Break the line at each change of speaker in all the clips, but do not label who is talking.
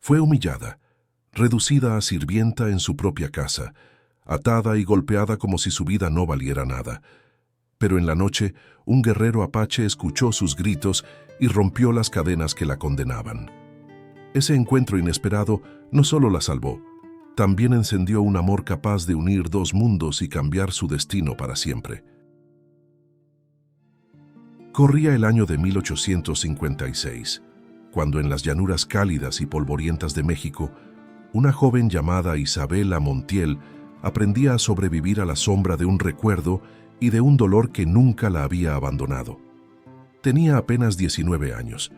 Fue humillada, reducida a sirvienta en su propia casa, atada y golpeada como si su vida no valiera nada. Pero en la noche, un guerrero apache escuchó sus gritos y rompió las cadenas que la condenaban. Ese encuentro inesperado no solo la salvó, también encendió un amor capaz de unir dos mundos y cambiar su destino para siempre. Corría el año de 1856, cuando en las llanuras cálidas y polvorientas de México, una joven llamada Isabela Montiel aprendía a sobrevivir a la sombra de un recuerdo y de un dolor que nunca la había abandonado. Tenía apenas 19 años,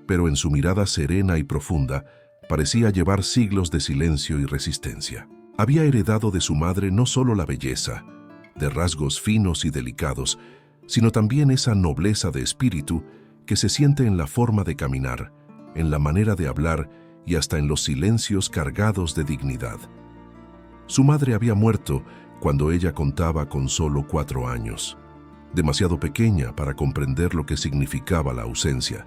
pero en su mirada serena y profunda parecía llevar siglos de silencio y resistencia. Había heredado de su madre no solo la belleza, de rasgos finos y delicados, sino también esa nobleza de espíritu que se siente en la forma de caminar, en la manera de hablar y hasta en los silencios cargados de dignidad. Su madre había muerto cuando ella contaba con solo 4 años, demasiado pequeña para comprender lo que significaba la ausencia,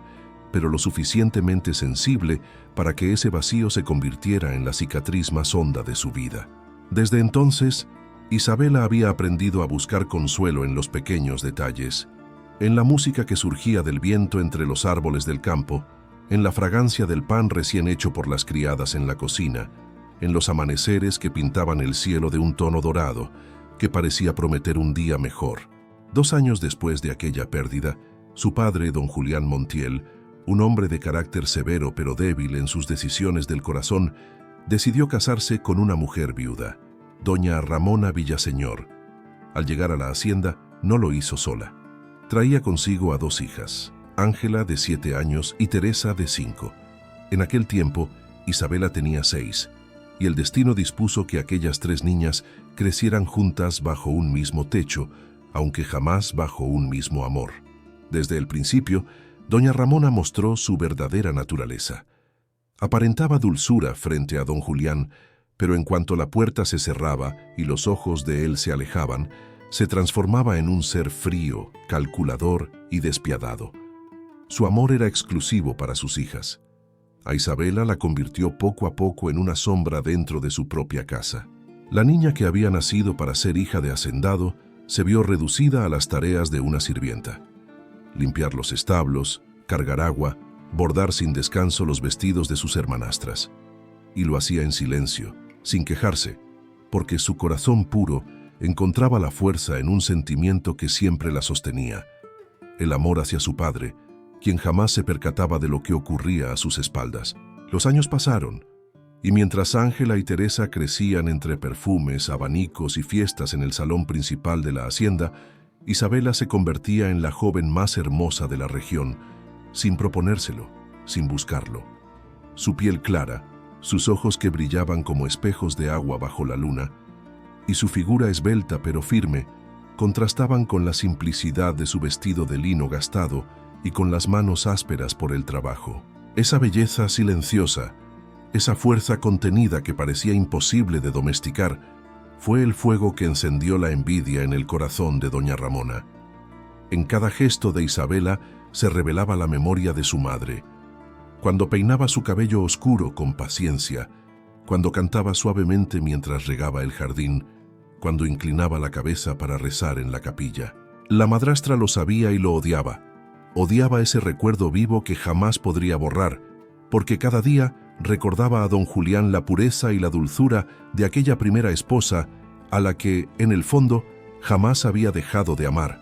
pero lo suficientemente sensible para que ese vacío se convirtiera en la cicatriz más honda de su vida. Desde entonces, Isabela había aprendido a buscar consuelo en los pequeños detalles, en la música que surgía del viento entre los árboles del campo, en la fragancia del pan recién hecho por las criadas en la cocina, en los amaneceres que pintaban el cielo de un tono dorado, que parecía prometer un día mejor. 2 años después de aquella pérdida, su padre, don Julián Montiel, un hombre de carácter severo pero débil en sus decisiones del corazón, decidió casarse con una mujer viuda, doña Ramona Villaseñor. Al llegar a la hacienda, no lo hizo sola. Traía consigo a 2 hijas, Ángela de 7 años y Teresa de 5. En aquel tiempo, Isabela tenía 6, y el destino dispuso que aquellas 3 niñas crecieran juntas bajo un mismo techo, aunque jamás bajo un mismo amor. Desde el principio, doña Ramona mostró su verdadera naturaleza. Aparentaba dulzura frente a don Julián, pero en cuanto la puerta se cerraba y los ojos de él se alejaban, se transformaba en un ser frío, calculador y despiadado. Su amor era exclusivo para sus hijas. A Isabela la convirtió poco a poco en una sombra dentro de su propia casa. La niña que había nacido para ser hija de hacendado se vio reducida a las tareas de una sirvienta. Limpiar los establos, cargar agua, bordar sin descanso los vestidos de sus hermanastras. Y lo hacía en silencio, sin quejarse, porque su corazón puro encontraba la fuerza en un sentimiento que siempre la sostenía: el amor hacia su padre, quien jamás se percataba de lo que ocurría a sus espaldas. Los años pasaron, y mientras Ángela y Teresa crecían entre perfumes, abanicos y fiestas en el salón principal de la hacienda, Isabela se convertía en la joven más hermosa de la región, sin proponérselo, sin buscarlo. Su piel clara, sus ojos que brillaban como espejos de agua bajo la luna, y su figura esbelta pero firme, contrastaban con la simplicidad de su vestido de lino gastado y con las manos ásperas por el trabajo. Esa belleza silenciosa, esa fuerza contenida que parecía imposible de domesticar, fue el fuego que encendió la envidia en el corazón de doña Ramona. En cada gesto de Isabela se revelaba la memoria de su madre. Cuando peinaba su cabello oscuro con paciencia, cuando cantaba suavemente mientras regaba el jardín, cuando inclinaba la cabeza para rezar en la capilla. La madrastra lo sabía y lo odiaba. Odiaba ese recuerdo vivo que jamás podría borrar, porque cada día recordaba a don Julián la pureza y la dulzura de aquella primera esposa a la que, en el fondo, jamás había dejado de amar.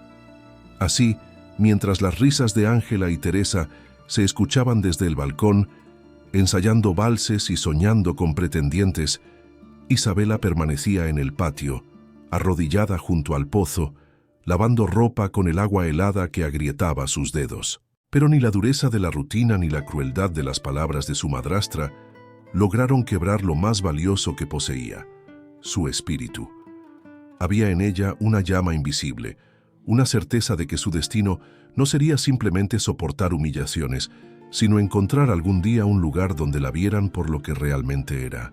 Así, mientras las risas de Ángela y Teresa se escuchaban desde el balcón, ensayando valses y soñando con pretendientes, Isabela permanecía en el patio, arrodillada junto al pozo, lavando ropa con el agua helada que agrietaba sus dedos. Pero ni la dureza de la rutina ni la crueldad de las palabras de su madrastra lograron quebrar lo más valioso que poseía: su espíritu. Había en ella una llama invisible, una certeza de que su destino no sería simplemente soportar humillaciones, sino encontrar algún día un lugar donde la vieran por lo que realmente era.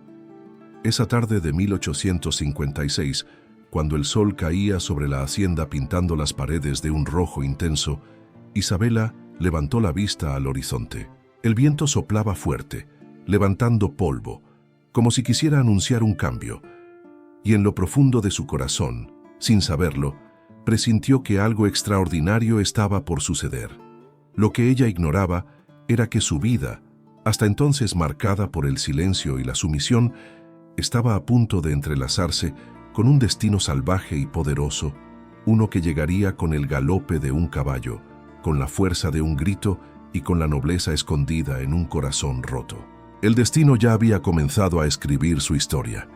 Esa tarde de 1856, cuando el sol caía sobre la hacienda pintando las paredes de un rojo intenso, Isabela levantó la vista al horizonte. El viento soplaba fuerte, levantando polvo, como si quisiera anunciar un cambio. Y en lo profundo de su corazón, sin saberlo, presintió que algo extraordinario estaba por suceder. Lo que ella ignoraba era que su vida, hasta entonces marcada por el silencio y la sumisión, estaba a punto de entrelazarse con un destino salvaje y poderoso, uno que llegaría con el galope de un caballo, con la fuerza de un grito y con la nobleza escondida en un corazón roto. El destino ya había comenzado a escribir su historia,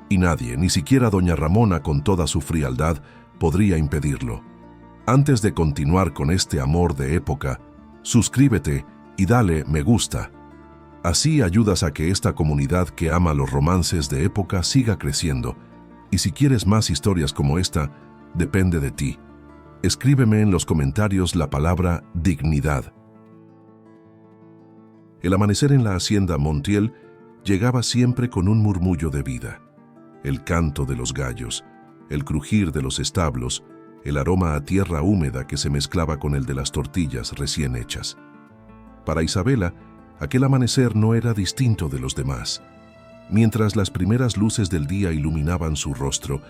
y nadie, ni siquiera doña Ramona con toda su frialdad, podría impedirlo. Antes de continuar con este amor de época, suscríbete y dale me gusta. Así ayudas a que esta comunidad que ama los romances de época siga creciendo. Y si quieres más historias como esta, depende de ti. Escríbeme en los comentarios la palabra dignidad. El amanecer en la hacienda Montiel llegaba siempre con un murmullo de vida. El canto de los gallos, el crujir de los establos, el aroma a tierra húmeda que se mezclaba con el de las tortillas recién hechas. Para Isabela, aquel amanecer no era distinto de los demás. Mientras las primeras luces del día iluminaban su rostro,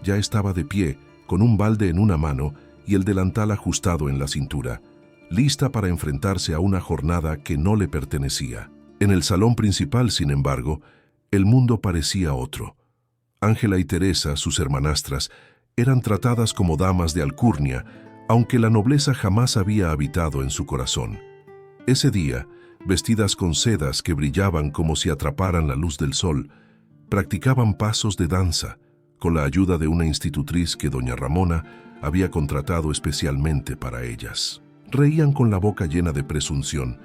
ya estaba de pie, con un balde en una mano y el delantal ajustado en la cintura, lista para enfrentarse a una jornada que no le pertenecía. En el salón principal, sin embargo, el mundo parecía otro. Ángela y Teresa, sus hermanastras, eran tratadas como damas de alcurnia, aunque la nobleza jamás había habitado en su corazón. Ese día, vestidas con sedas que brillaban como si atraparan la luz del sol, practicaban pasos de danza, con la ayuda de una institutriz que doña Ramona había contratado especialmente para ellas. Reían con la boca llena de presunción,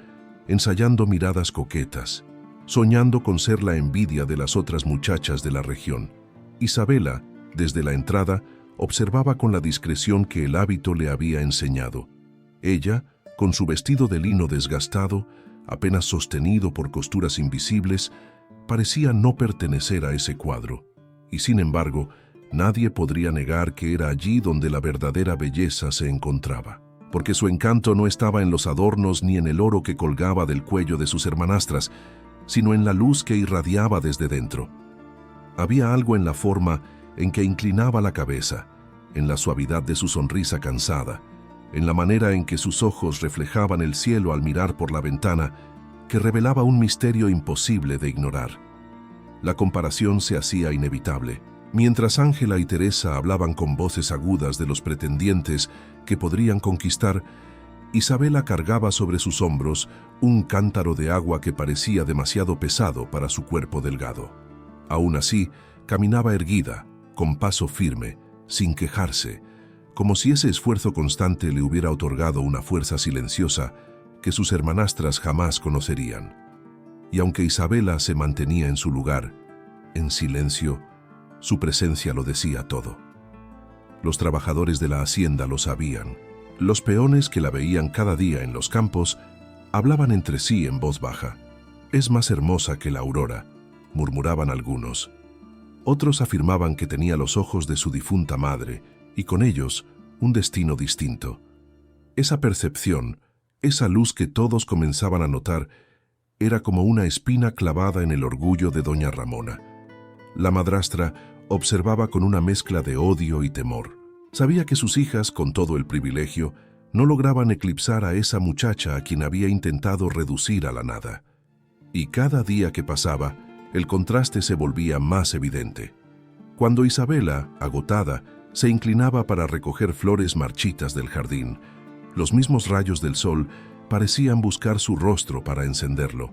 ensayando miradas coquetas, soñando con ser la envidia de las otras muchachas de la región. Isabela, desde la entrada, observaba con la discreción que el hábito le había enseñado. Ella, con su vestido de lino desgastado, apenas sostenido por costuras invisibles, parecía no pertenecer a ese cuadro. Y sin embargo, nadie podría negar que era allí donde la verdadera belleza se encontraba, porque su encanto no estaba en los adornos ni en el oro que colgaba del cuello de sus hermanastras, sino en la luz que irradiaba desde dentro. Había algo en la forma en que inclinaba la cabeza, en la suavidad de su sonrisa cansada, en la manera en que sus ojos reflejaban el cielo al mirar por la ventana, que revelaba un misterio imposible de ignorar. La comparación se hacía inevitable. Mientras Ángela y Teresa hablaban con voces agudas de los pretendientes que podrían conquistar, Isabela cargaba sobre sus hombros un cántaro de agua que parecía demasiado pesado para su cuerpo delgado. Aún así, caminaba erguida, con paso firme, sin quejarse, como si ese esfuerzo constante le hubiera otorgado una fuerza silenciosa que sus hermanastras jamás conocerían. Y aunque Isabela se mantenía en su lugar, en silencio, su presencia lo decía todo. Los trabajadores de la hacienda lo sabían. Los peones que la veían cada día en los campos hablaban entre sí en voz baja. «Es más hermosa que la aurora», murmuraban algunos. Otros afirmaban que tenía los ojos de su difunta madre y con ellos un destino distinto. Esa percepción, esa luz que todos comenzaban a notar, era como una espina clavada en el orgullo de doña Ramona. La madrastra observaba con una mezcla de odio y temor. Sabía que sus hijas, con todo el privilegio, no lograban eclipsar a esa muchacha a quien había intentado reducir a la nada. Y cada día que pasaba, el contraste se volvía más evidente. Cuando Isabela, agotada, se inclinaba para recoger flores marchitas del jardín, los mismos rayos del sol parecían buscar su rostro para encenderlo.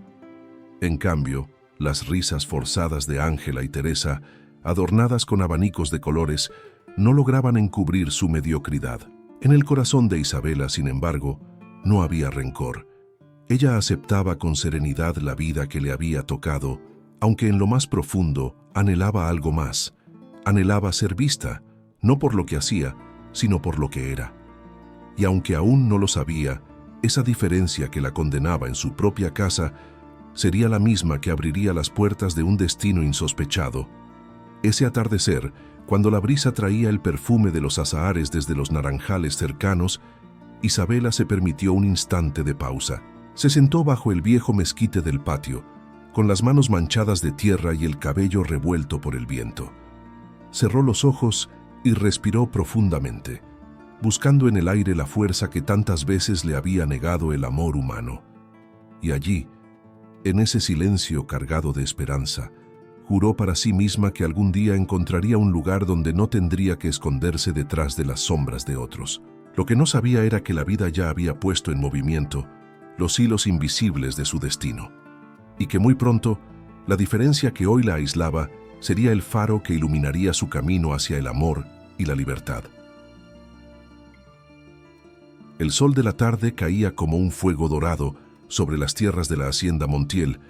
En cambio, las risas forzadas de Ángela y Teresa, adornadas con abanicos de colores, no lograban encubrir su mediocridad. En el corazón de Isabela, sin embargo, no había rencor. Ella aceptaba con serenidad la vida que le había tocado, aunque en lo más profundo anhelaba algo más. Anhelaba ser vista, no por lo que hacía, sino por lo que era. Y aunque aún no lo sabía, esa diferencia que la condenaba en su propia casa sería la misma que abriría las puertas de un destino insospechado. Ese atardecer, cuando la brisa traía el perfume de los azahares desde los naranjales cercanos, Isabela se permitió un instante de pausa. Se sentó bajo el viejo mezquite del patio, con las manos manchadas de tierra y el cabello revuelto por el viento. Cerró los ojos y respiró profundamente, buscando en el aire la fuerza que tantas veces le había negado el amor humano. Y allí, en ese silencio cargado de esperanza, juró para sí misma que algún día encontraría un lugar donde no tendría que esconderse detrás de las sombras de otros. Lo que no sabía era que la vida ya había puesto en movimiento los hilos invisibles de su destino, y que muy pronto la diferencia que hoy la aislaba sería el faro que iluminaría su camino hacia el amor y la libertad. El sol de la tarde caía como un fuego dorado sobre las tierras de la hacienda Montiel,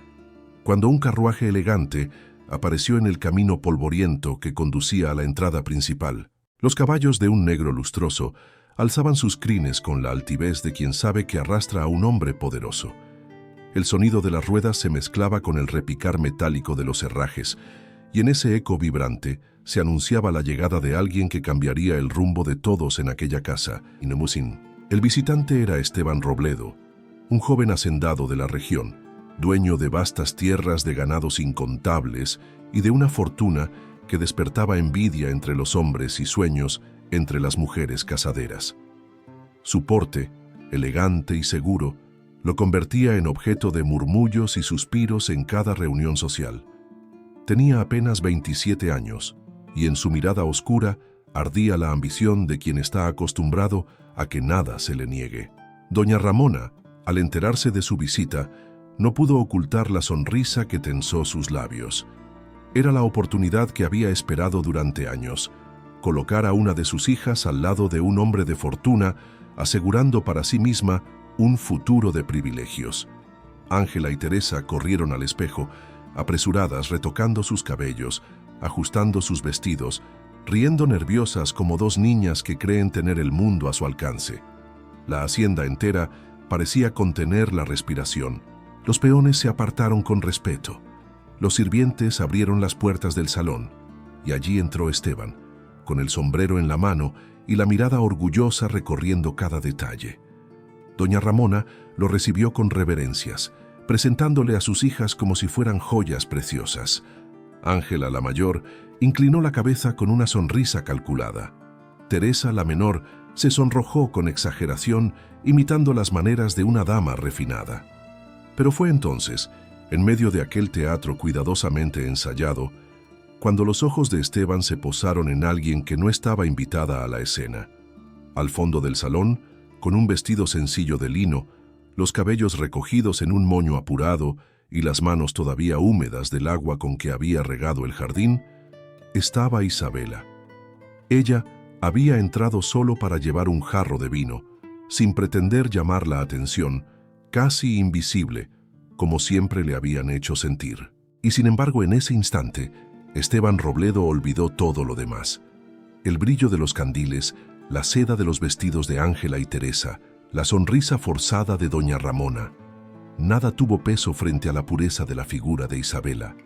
cuando un carruaje elegante apareció en el camino polvoriento que conducía a la entrada principal. Los caballos de un negro lustroso alzaban sus crines con la altivez de quien sabe que arrastra a un hombre poderoso. El sonido de las ruedas se mezclaba con el repicar metálico de los herrajes, y en ese eco vibrante se anunciaba la llegada de alguien que cambiaría el rumbo de todos en aquella casa, Inemusin. El visitante era Esteban Robledo, un joven hacendado de la región, dueño de vastas tierras de ganados incontables y de una fortuna que despertaba envidia entre los hombres y sueños entre las mujeres casaderas. Su porte, elegante y seguro, lo convertía en objeto de murmullos y suspiros en cada reunión social. Tenía apenas 27 años, y en su mirada oscura ardía la ambición de quien está acostumbrado a que nada se le niegue. Doña Ramona, al enterarse de su visita, no pudo ocultar la sonrisa que tensó sus labios. Era la oportunidad que había esperado durante años, colocar a una de sus hijas al lado de un hombre de fortuna, asegurando para sí misma un futuro de privilegios. Ángela y Teresa corrieron al espejo, apresuradas, retocando sus cabellos, ajustando sus vestidos, riendo nerviosas como dos niñas que creen tener el mundo a su alcance. La hacienda entera parecía contener la respiración. Los peones se apartaron con respeto. Los sirvientes abrieron las puertas del salón, y allí entró Esteban, con el sombrero en la mano y la mirada orgullosa recorriendo cada detalle. Doña Ramona lo recibió con reverencias, presentándole a sus hijas como si fueran joyas preciosas. Ángela, la mayor, inclinó la cabeza con una sonrisa calculada. Teresa, la menor, se sonrojó con exageración, imitando las maneras de una dama refinada. Pero fue entonces, en medio de aquel teatro cuidadosamente ensayado, cuando los ojos de Esteban se posaron en alguien que no estaba invitada a la escena. Al fondo del salón, con un vestido sencillo de lino, los cabellos recogidos en un moño apurado y las manos todavía húmedas del agua con que había regado el jardín, estaba Isabela. Ella había entrado solo para llevar un jarro de vino, sin pretender llamar la atención, casi invisible, como siempre le habían hecho sentir. Y sin embargo, en ese instante, Esteban Robledo olvidó todo lo demás. El brillo de los candiles, la seda de los vestidos de Ángela y Teresa, la sonrisa forzada de doña Ramona. Nada tuvo peso frente a la pureza de la figura de Isabela.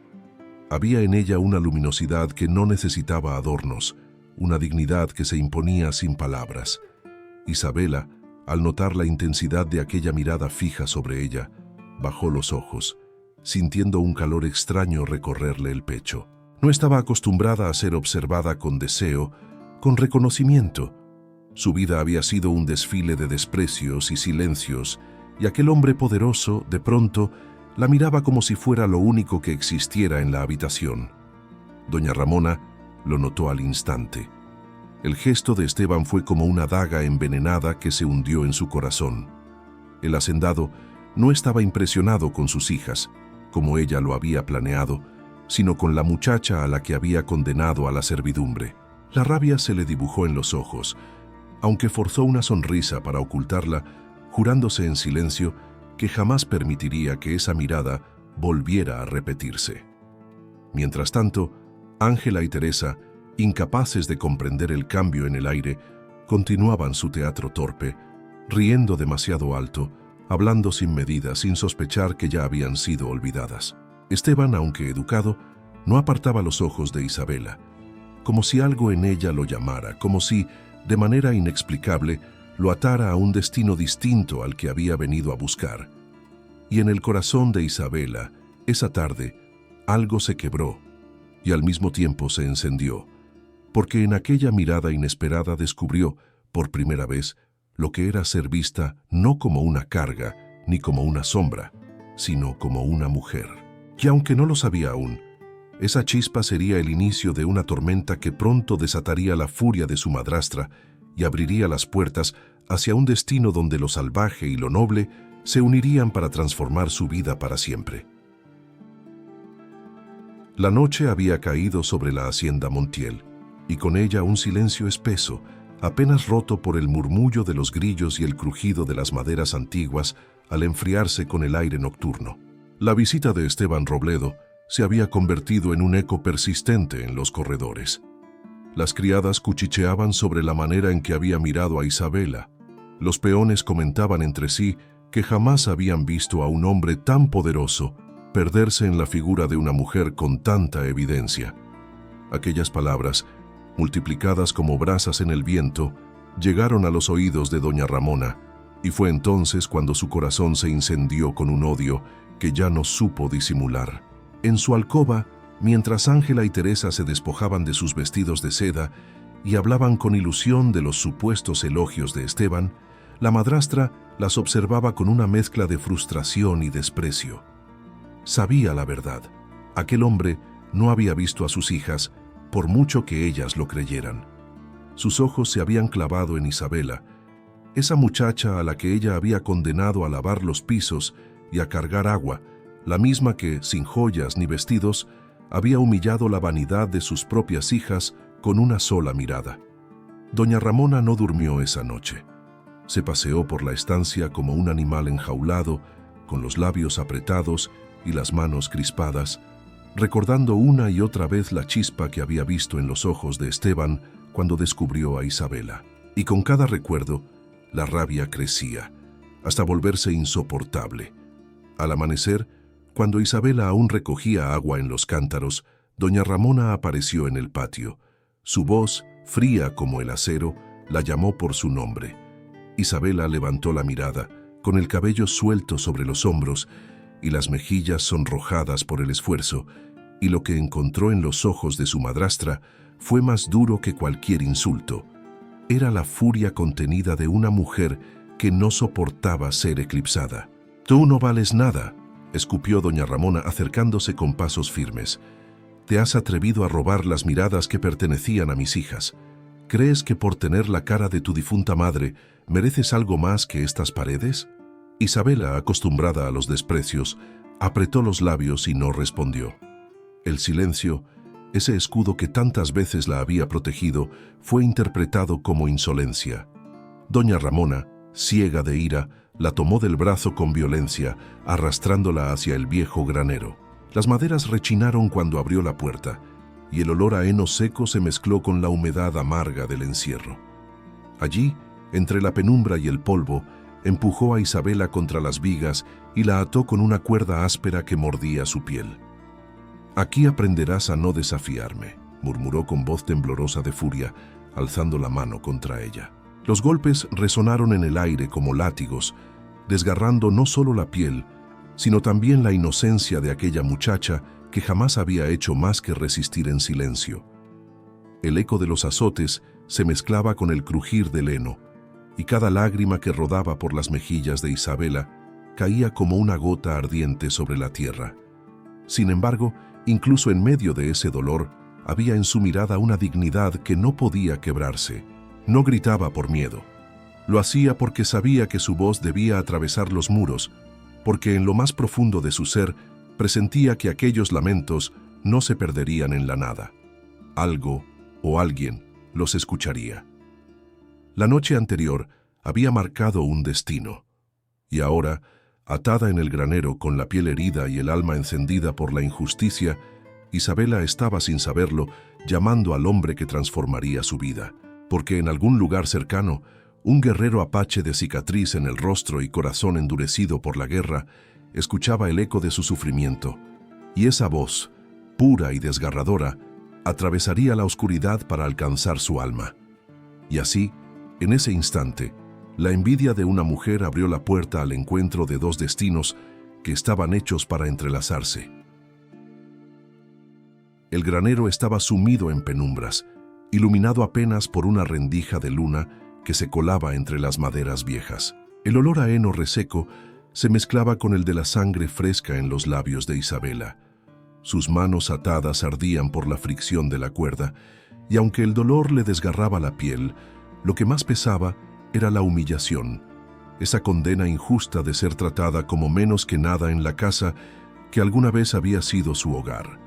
Había en ella una luminosidad que no necesitaba adornos, una dignidad que se imponía sin palabras. Isabela, al notar la intensidad de aquella mirada fija sobre ella, bajó los ojos, sintiendo un calor extraño recorrerle el pecho. No estaba acostumbrada a ser observada con deseo, con reconocimiento. Su vida había sido un desfile de desprecios y silencios, y aquel hombre poderoso, de pronto, la miraba como si fuera lo único que existiera en la habitación. Doña Ramona lo notó al instante. El gesto de Esteban fue como una daga envenenada que se hundió en su corazón. El hacendado no estaba impresionado con sus hijas, como ella lo había planeado, sino con la muchacha a la que había condenado a la servidumbre. La rabia se le dibujó en los ojos, aunque forzó una sonrisa para ocultarla, jurándose en silencio que jamás permitiría que esa mirada volviera a repetirse. Mientras tanto, Ángela y Teresa, incapaces de comprender el cambio en el aire, continuaban su teatro torpe, riendo demasiado alto, hablando sin medida, sin sospechar que ya habían sido olvidadas. Esteban, aunque educado, no apartaba los ojos de Isabela, como si algo en ella lo llamara, como si, de manera inexplicable, lo atara a un destino distinto al que había venido a buscar. Y en el corazón de Isabela, Esa tarde, algo se quebró y al mismo tiempo se encendió, porque en aquella mirada inesperada descubrió, por primera vez, lo que era ser vista no como una carga ni como una sombra, sino como una mujer. Y aunque no lo sabía aún, esa chispa sería el inicio de una tormenta que pronto desataría la furia de su madrastra y abriría las puertas hacia un destino donde lo salvaje y lo noble se unirían para transformar su vida para siempre. La noche había caído sobre la hacienda Montiel, y con ella un silencio espeso, apenas roto por el murmullo de los grillos y el crujido de las maderas antiguas al enfriarse con el aire nocturno. La visita de Esteban Robledo se había convertido en un eco persistente en los corredores. Las criadas cuchicheaban sobre la manera en que había mirado a Isabela. Los peones comentaban entre sí que jamás habían visto a un hombre tan poderoso perderse en la figura de una mujer con tanta evidencia. Aquellas palabras, multiplicadas como brasas en el viento, llegaron a los oídos de doña Ramona, y fue entonces cuando su corazón se incendió con un odio que ya no supo disimular. En su alcoba, mientras Ángela y Teresa se despojaban de sus vestidos de seda y hablaban con ilusión de los supuestos elogios de Esteban, la madrastra las observaba con una mezcla de frustración y desprecio. Sabía la verdad. Aquel hombre no había visto a sus hijas, por mucho que ellas lo creyeran. Sus ojos se habían clavado en Isabela, esa muchacha a la que ella había condenado a lavar los pisos y a cargar agua, la misma que, sin joyas ni vestidos, había humillado la vanidad de sus propias hijas con una sola mirada. Doña Ramona no durmió esa noche. Se paseó por la estancia como un animal enjaulado, con los labios apretados y las manos crispadas, recordando una y otra vez la chispa que había visto en los ojos de Esteban cuando descubrió a Isabela. Y con cada recuerdo, la rabia crecía, hasta volverse insoportable. Al amanecer, cuando Isabela aún recogía agua en los cántaros, doña Ramona apareció en el patio. Su voz, fría como el acero, la llamó por su nombre. Isabela levantó la mirada, con el cabello suelto sobre los hombros y las mejillas sonrojadas por el esfuerzo, y lo que encontró en los ojos de su madrastra fue más duro que cualquier insulto. Era la furia contenida de una mujer que no soportaba ser eclipsada. «Tú no vales nada», escupió doña Ramona acercándose con pasos firmes. «Te has atrevido a robar las miradas que pertenecían a mis hijas. ¿Crees que por tener la cara de tu difunta madre mereces algo más que estas paredes?» Isabela, acostumbrada a los desprecios, apretó los labios y no respondió. El silencio, ese escudo que tantas veces la había protegido, fue interpretado como insolencia. Doña Ramona, ciega de ira, la tomó del brazo con violencia, arrastrándola hacia el viejo granero. Las maderas rechinaron cuando abrió la puerta, y el olor a heno seco se mezcló con la humedad amarga del encierro. Allí, entre la penumbra y el polvo, empujó a Isabela contra las vigas y la ató con una cuerda áspera que mordía su piel. «Aquí aprenderás a no desafiarme», murmuró con voz temblorosa de furia, alzando la mano contra ella. Los golpes resonaron en el aire como látigos, desgarrando no solo la piel, sino también la inocencia de aquella muchacha que jamás había hecho más que resistir en silencio. El eco de los azotes se mezclaba con el crujir del heno, y cada lágrima que rodaba por las mejillas de Isabela caía como una gota ardiente sobre la tierra. Sin embargo, incluso en medio de ese dolor, había en su mirada una dignidad que no podía quebrarse. No gritaba por miedo. Lo hacía porque sabía que su voz debía atravesar los muros, porque en lo más profundo de su ser presentía que aquellos lamentos no se perderían en la nada. Algo o alguien los escucharía. La noche anterior había marcado un destino, y ahora, atada en el granero con la piel herida y el alma encendida por la injusticia, Isabela estaba sin saberlo llamando al hombre que transformaría su vida, porque en algún lugar cercano, un guerrero apache de cicatriz en el rostro y corazón endurecido por la guerra, escuchaba el eco de su sufrimiento, y esa voz, pura y desgarradora, atravesaría la oscuridad para alcanzar su alma. Y así, en ese instante, la envidia de una mujer abrió la puerta al encuentro de dos destinos que estaban hechos para entrelazarse. El granero estaba sumido en penumbras, iluminado apenas por una rendija de luna que se colaba entre las maderas viejas. El olor a heno reseco se mezclaba con el de la sangre fresca en los labios de Isabela. Sus manos atadas ardían por la fricción de la cuerda, y aunque el dolor le desgarraba la piel, lo que más pesaba era la humillación, esa condena injusta de ser tratada como menos que nada en la casa que alguna vez había sido su hogar.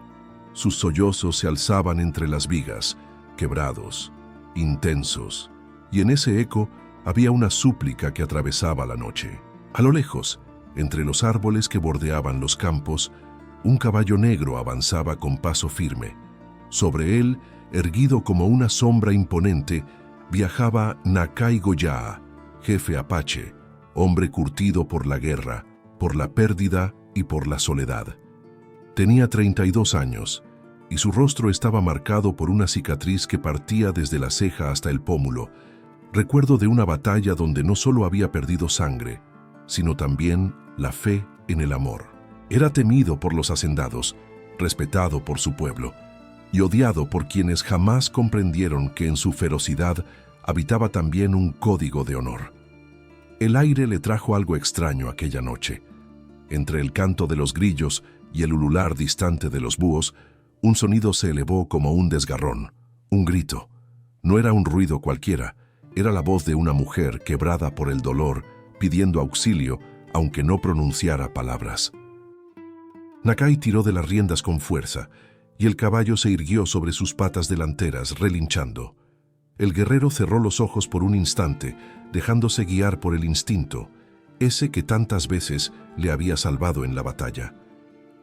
Sus sollozos se alzaban entre las vigas, quebrados, intensos, y en ese eco había una súplica que atravesaba la noche. A lo lejos, entre los árboles que bordeaban los campos, un caballo negro avanzaba con paso firme. Sobre él, erguido como una sombra imponente, viajaba Nakai Goyaa, jefe apache, hombre curtido por la guerra, por la pérdida y por la soledad. Tenía 32 años, y su rostro estaba marcado por una cicatriz que partía desde la ceja hasta el pómulo, recuerdo de una batalla donde no solo había perdido sangre, sino también la fe en el amor. Era temido por los hacendados, respetado por su pueblo, y odiado por quienes jamás comprendieron que en su ferocidad habitaba también un código de honor. El aire le trajo algo extraño aquella noche. Entre el canto de los grillos y el ulular distante de los búhos, un sonido se elevó como un desgarrón, un grito. No era un ruido cualquiera, era la voz de una mujer quebrada por el dolor, pidiendo auxilio, aunque no pronunciara palabras. Nakai tiró de las riendas con fuerza, y el caballo se irguió sobre sus patas delanteras, relinchando. El guerrero cerró los ojos por un instante, dejándose guiar por el instinto, ese que tantas veces le había salvado en la batalla.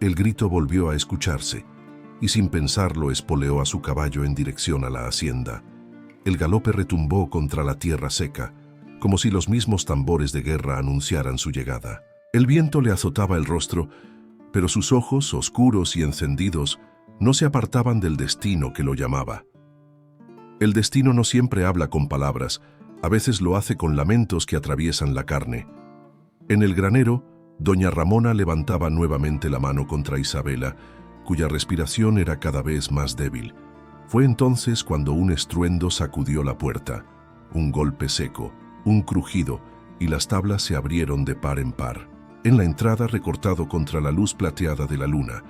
El grito volvió a escucharse, y sin pensarlo espoleó a su caballo en dirección a la hacienda. El galope retumbó contra la tierra seca, como si los mismos tambores de guerra anunciaran su llegada. El viento le azotaba el rostro, pero sus ojos, oscuros y encendidos, no se apartaban del destino que lo llamaba. El destino no siempre habla con palabras, a veces lo hace con lamentos que atraviesan la carne. En el granero, doña Ramona levantaba nuevamente la mano contra Isabela, cuya respiración era cada vez más débil. Fue entonces cuando un estruendo sacudió la puerta, un golpe seco, un crujido, y las tablas se abrieron de par en par. En la entrada, recortado contra la luz plateada de la luna,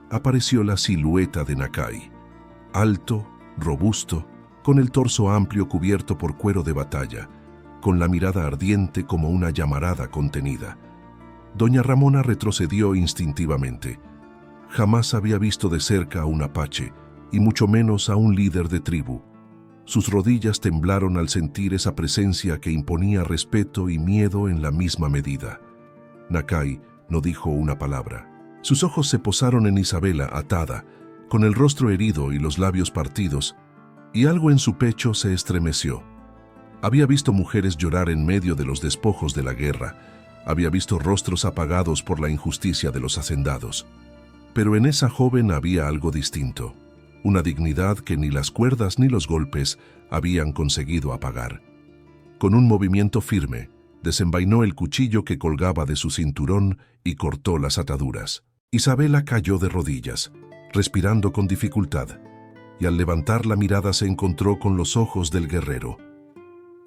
apareció la silueta de Nakai. Alto, robusto, con el torso amplio cubierto por cuero de batalla, con la mirada ardiente como una llamarada contenida. Doña Ramona retrocedió instintivamente. Jamás había visto de cerca a un apache, y mucho menos a un líder de tribu. Sus rodillas temblaron al sentir esa presencia que imponía respeto y miedo en la misma medida. Nakai no dijo una palabra. Sus ojos se posaron en Isabela atada, con el rostro herido y los labios partidos, y algo en su pecho se estremeció. Había visto mujeres llorar en medio de los despojos de la guerra, había visto rostros apagados por la injusticia de los hacendados. Pero en esa joven había algo distinto, una dignidad que ni las cuerdas ni los golpes habían conseguido apagar. Con un movimiento firme, desenvainó el cuchillo que colgaba de su cinturón y cortó las ataduras. Isabela cayó de rodillas, respirando con dificultad, y al levantar la mirada se encontró con los ojos del guerrero.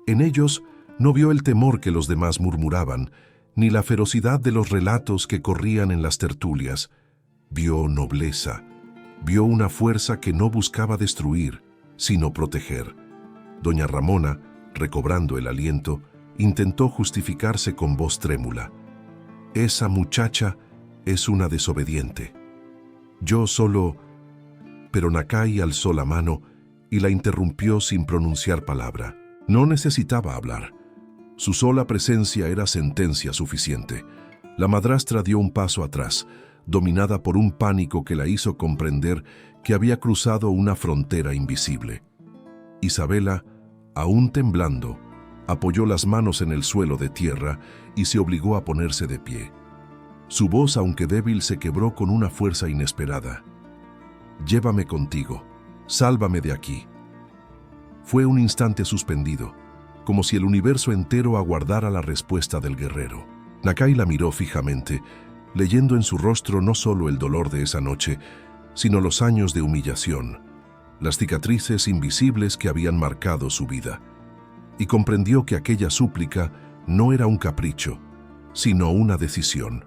En ellos no vio el temor que los demás murmuraban, ni la ferocidad de los relatos que corrían en las tertulias. Vio nobleza, vio una fuerza que no buscaba destruir, sino proteger. Doña Ramona, recobrando el aliento, intentó justificarse con voz trémula. Esa muchacha es una desobediente. Yo solo... Pero Nakai alzó la mano y la interrumpió sin pronunciar palabra. No necesitaba hablar. Su sola presencia era sentencia suficiente. La madrastra dio un paso atrás, dominada por un pánico que la hizo comprender que había cruzado una frontera invisible. Isabela, aún temblando, apoyó las manos en el suelo de tierra y se obligó a ponerse de pie. Su voz, aunque débil, se quebró con una fuerza inesperada. «Llévame contigo, sálvame de aquí». Fue un instante suspendido, como si el universo entero aguardara la respuesta del guerrero. Nakai la miró fijamente, leyendo en su rostro no solo el dolor de esa noche, sino los años de humillación, las cicatrices invisibles que habían marcado su vida, y comprendió que aquella súplica no era un capricho, sino una decisión.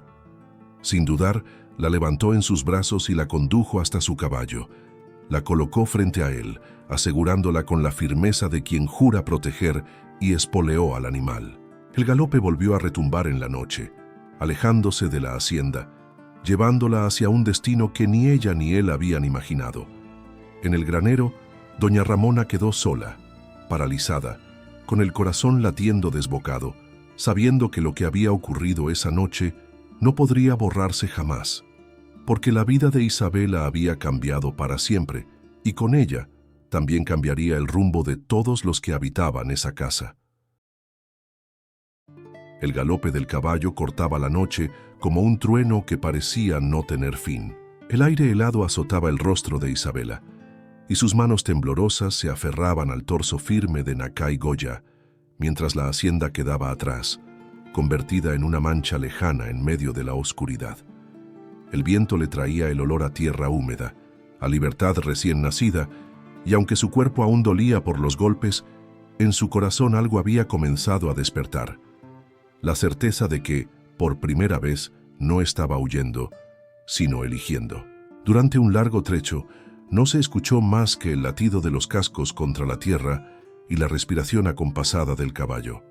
Sin dudar, la levantó en sus brazos y la condujo hasta su caballo. La colocó frente a él, asegurándola con la firmeza de quien jura proteger, y espoleó al animal. El galope volvió a retumbar en la noche, alejándose de la hacienda, llevándola hacia un destino que ni ella ni él habían imaginado. En el granero, doña Ramona quedó sola, paralizada, con el corazón latiendo desbocado, sabiendo que lo que había ocurrido esa noche no podría borrarse jamás, porque la vida de Isabela había cambiado para siempre, y con ella también cambiaría el rumbo de todos los que habitaban esa casa. El galope del caballo cortaba la noche como un trueno que parecía no tener fin. El aire helado azotaba el rostro de Isabela, y sus manos temblorosas se aferraban al torso firme de Nacay Goya, mientras la hacienda quedaba atrás, convertida en una mancha lejana en medio de la oscuridad. El viento le traía el olor a tierra húmeda, a libertad recién nacida, y aunque su cuerpo aún dolía por los golpes, en su corazón algo había comenzado a despertar. La certeza de que, por primera vez, no estaba huyendo, sino eligiendo. Durante un largo trecho, no se escuchó más que el latido de los cascos contra la tierra y la respiración acompasada del caballo.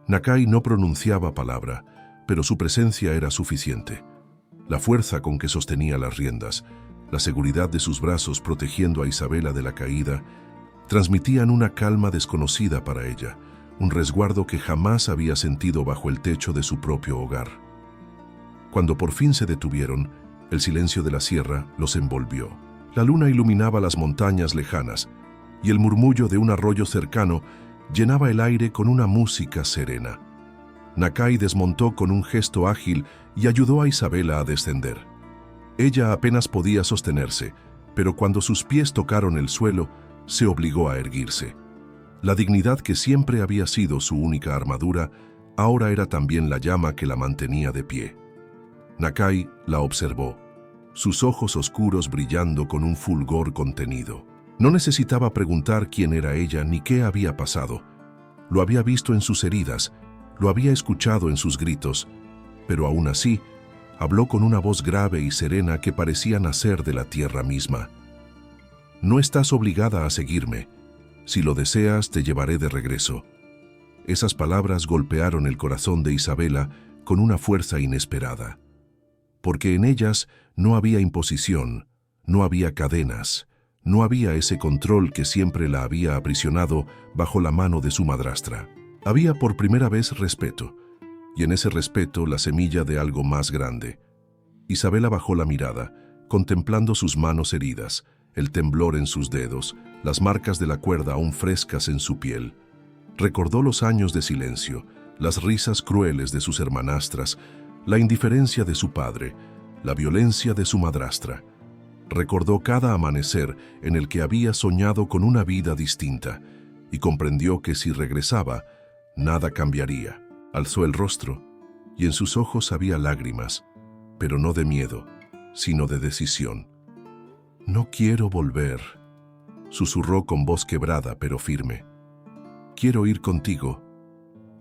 Nacay no pronunciaba palabra, pero su presencia era suficiente. La fuerza con que sostenía las riendas, la seguridad de sus brazos protegiendo a Isabela de la caída, transmitían una calma desconocida para ella, un resguardo que jamás había sentido bajo el techo de su propio hogar. Cuando por fin se detuvieron, el silencio de la sierra los envolvió. La luna iluminaba las montañas lejanas, y el murmullo de un arroyo cercano llenaba el aire con una música serena. Nacay desmontó con un gesto ágil y ayudó a Isabela a descender. Ella apenas podía sostenerse, pero cuando sus pies tocaron el suelo, se obligó a erguirse. La dignidad que siempre había sido su única armadura, ahora era también la llama que la mantenía de pie. Nacay la observó, sus ojos oscuros brillando con un fulgor contenido. No necesitaba preguntar quién era ella ni qué había pasado. Lo había visto en sus heridas, lo había escuchado en sus gritos, pero aún así, habló con una voz grave y serena que parecía nacer de la tierra misma. «No estás obligada a seguirme. Si lo deseas, te llevaré de regreso». Esas palabras golpearon el corazón de Isabela con una fuerza inesperada, porque en ellas no había imposición, no había cadenas, no había ese control que siempre la había aprisionado bajo la mano de su madrastra. Había por primera vez respeto, y en ese respeto la semilla de algo más grande. Isabela bajó la mirada, contemplando sus manos heridas, el temblor en sus dedos, las marcas de la cuerda aún frescas en su piel. Recordó los años de silencio, las risas crueles de sus hermanastras, la indiferencia de su padre, la violencia de su madrastra. Recordó cada amanecer en el que había soñado con una vida distinta y comprendió que si regresaba, nada cambiaría. Alzó el rostro y en sus ojos había lágrimas, pero no de miedo, sino de decisión. «No quiero volver», susurró con voz quebrada pero firme. «Quiero ir contigo».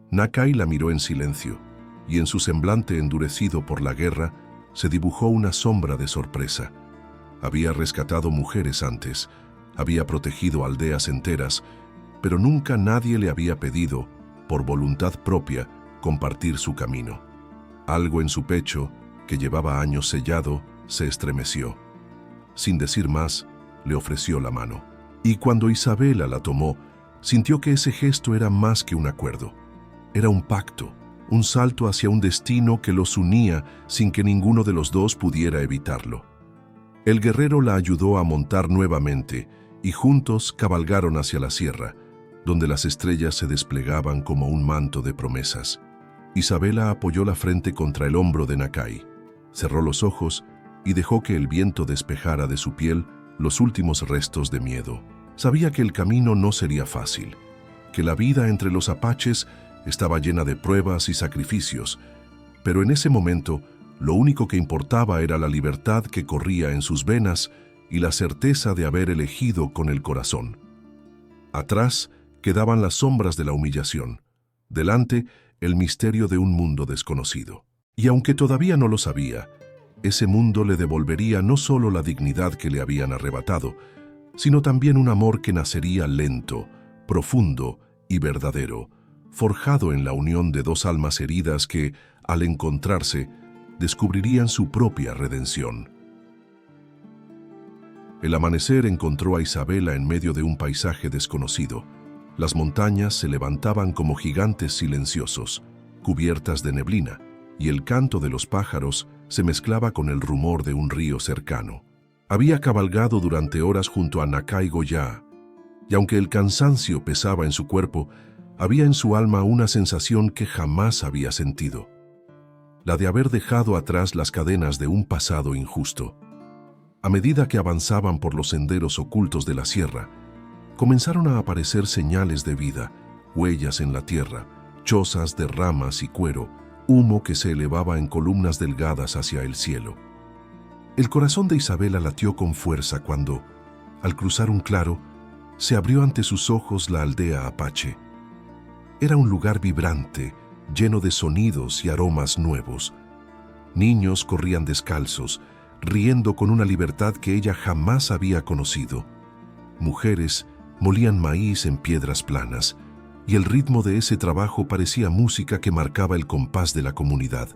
Nacay la miró en silencio, y en su semblante endurecido por la guerra se dibujó una sombra de sorpresa. Había rescatado mujeres antes, había protegido aldeas enteras, pero nunca nadie le había pedido, por voluntad propia, compartir su camino. Algo en su pecho, que llevaba años sellado, se estremeció. Sin decir más, le ofreció la mano. Y cuando Isabela la tomó, sintió que ese gesto era más que un acuerdo. Era un pacto, un salto hacia un destino que los unía sin que ninguno de los dos pudiera evitarlo. El guerrero la ayudó a montar nuevamente y juntos cabalgaron hacia la sierra, donde las estrellas se desplegaban como un manto de promesas. Isabela apoyó la frente contra el hombro de Nacay, cerró los ojos y dejó que el viento despejara de su piel los últimos restos de miedo. Sabía que el camino no sería fácil, que la vida entre los apaches estaba llena de pruebas y sacrificios, pero en ese momento lo único que importaba era la libertad que corría en sus venas y la certeza de haber elegido con el corazón. Atrás quedaban las sombras de la humillación. Delante, el misterio de un mundo desconocido. Y aunque todavía no lo sabía, ese mundo le devolvería no solo la dignidad que le habían arrebatado, sino también un amor que nacería lento, profundo y verdadero, forjado en la unión de dos almas heridas que, al encontrarse, descubrirían su propia redención. El amanecer encontró a Isabela en medio de un paisaje desconocido. Las montañas se levantaban como gigantes silenciosos, cubiertas de neblina, y el canto de los pájaros se mezclaba con el rumor de un río cercano. Había cabalgado durante horas junto a Nakai Goya, y aunque el cansancio pesaba en su cuerpo, había en su alma una sensación que jamás había sentido, la de haber dejado atrás las cadenas de un pasado injusto. A medida que avanzaban por los senderos ocultos de la sierra, comenzaron a aparecer señales de vida, huellas en la tierra, chozas de ramas y cuero, humo que se elevaba en columnas delgadas hacia el cielo. El corazón de Isabela latió con fuerza cuando, al cruzar un claro, se abrió ante sus ojos la aldea Apache. Era un lugar vibrante, lleno de sonidos y aromas nuevos. Niños corrían descalzos, riendo con una libertad que ella jamás había conocido. Mujeres molían maíz en piedras planas, y el ritmo de ese trabajo parecía música que marcaba el compás de la comunidad.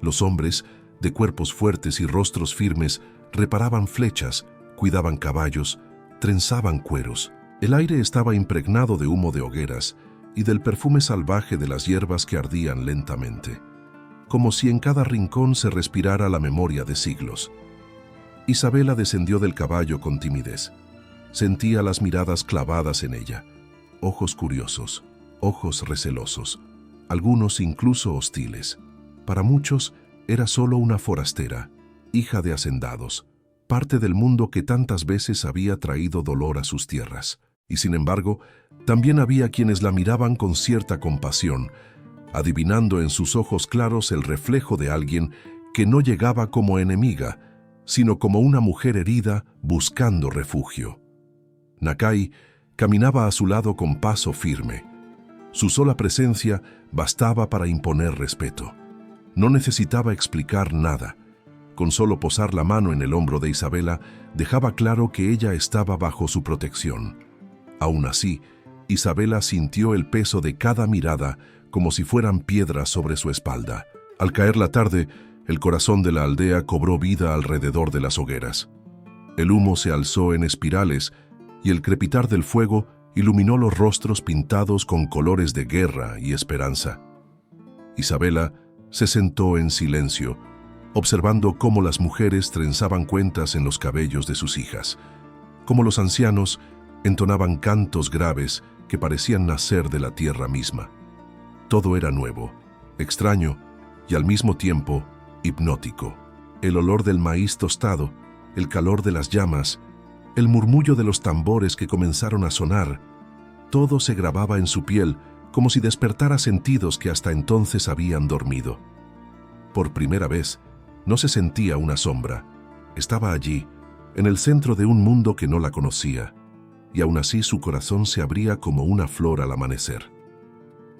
Los hombres, de cuerpos fuertes y rostros firmes, reparaban flechas, cuidaban caballos, trenzaban cueros. El aire estaba impregnado de humo de hogueras y del perfume salvaje de las hierbas que ardían lentamente, como si en cada rincón se respirara la memoria de siglos. Isabela descendió del caballo con timidez. Sentía las miradas clavadas en ella, ojos curiosos, ojos recelosos, algunos incluso hostiles. Para muchos era solo una forastera, hija de hacendados, parte del mundo que tantas veces había traído dolor a sus tierras. Y sin embargo, también había quienes la miraban con cierta compasión, adivinando en sus ojos claros el reflejo de alguien que no llegaba como enemiga, sino como una mujer herida buscando refugio. Nakai caminaba a su lado con paso firme. Su sola presencia bastaba para imponer respeto. No necesitaba explicar nada. Con solo posar la mano en el hombro de Isabela, dejaba claro que ella estaba bajo su protección. Aún así, Isabela sintió el peso de cada mirada como si fueran piedras sobre su espalda. Al caer la tarde, el corazón de la aldea cobró vida alrededor de las hogueras. El humo se alzó en espirales y el crepitar del fuego iluminó los rostros pintados con colores de guerra y esperanza. Isabela se sentó en silencio, observando cómo las mujeres trenzaban cuentas en los cabellos de sus hijas, cómo los ancianos entonaban cantos graves que parecían nacer de la tierra misma. Todo era nuevo, extraño y al mismo tiempo hipnótico. El olor del maíz tostado, el calor de las llamas, el murmullo de los tambores que comenzaron a sonar, todo se grababa en su piel como si despertara sentidos que hasta entonces habían dormido. Por primera vez, no se sentía una sombra. Estaba allí, en el centro de un mundo que no la conocía, y aún así su corazón se abría como una flor al amanecer.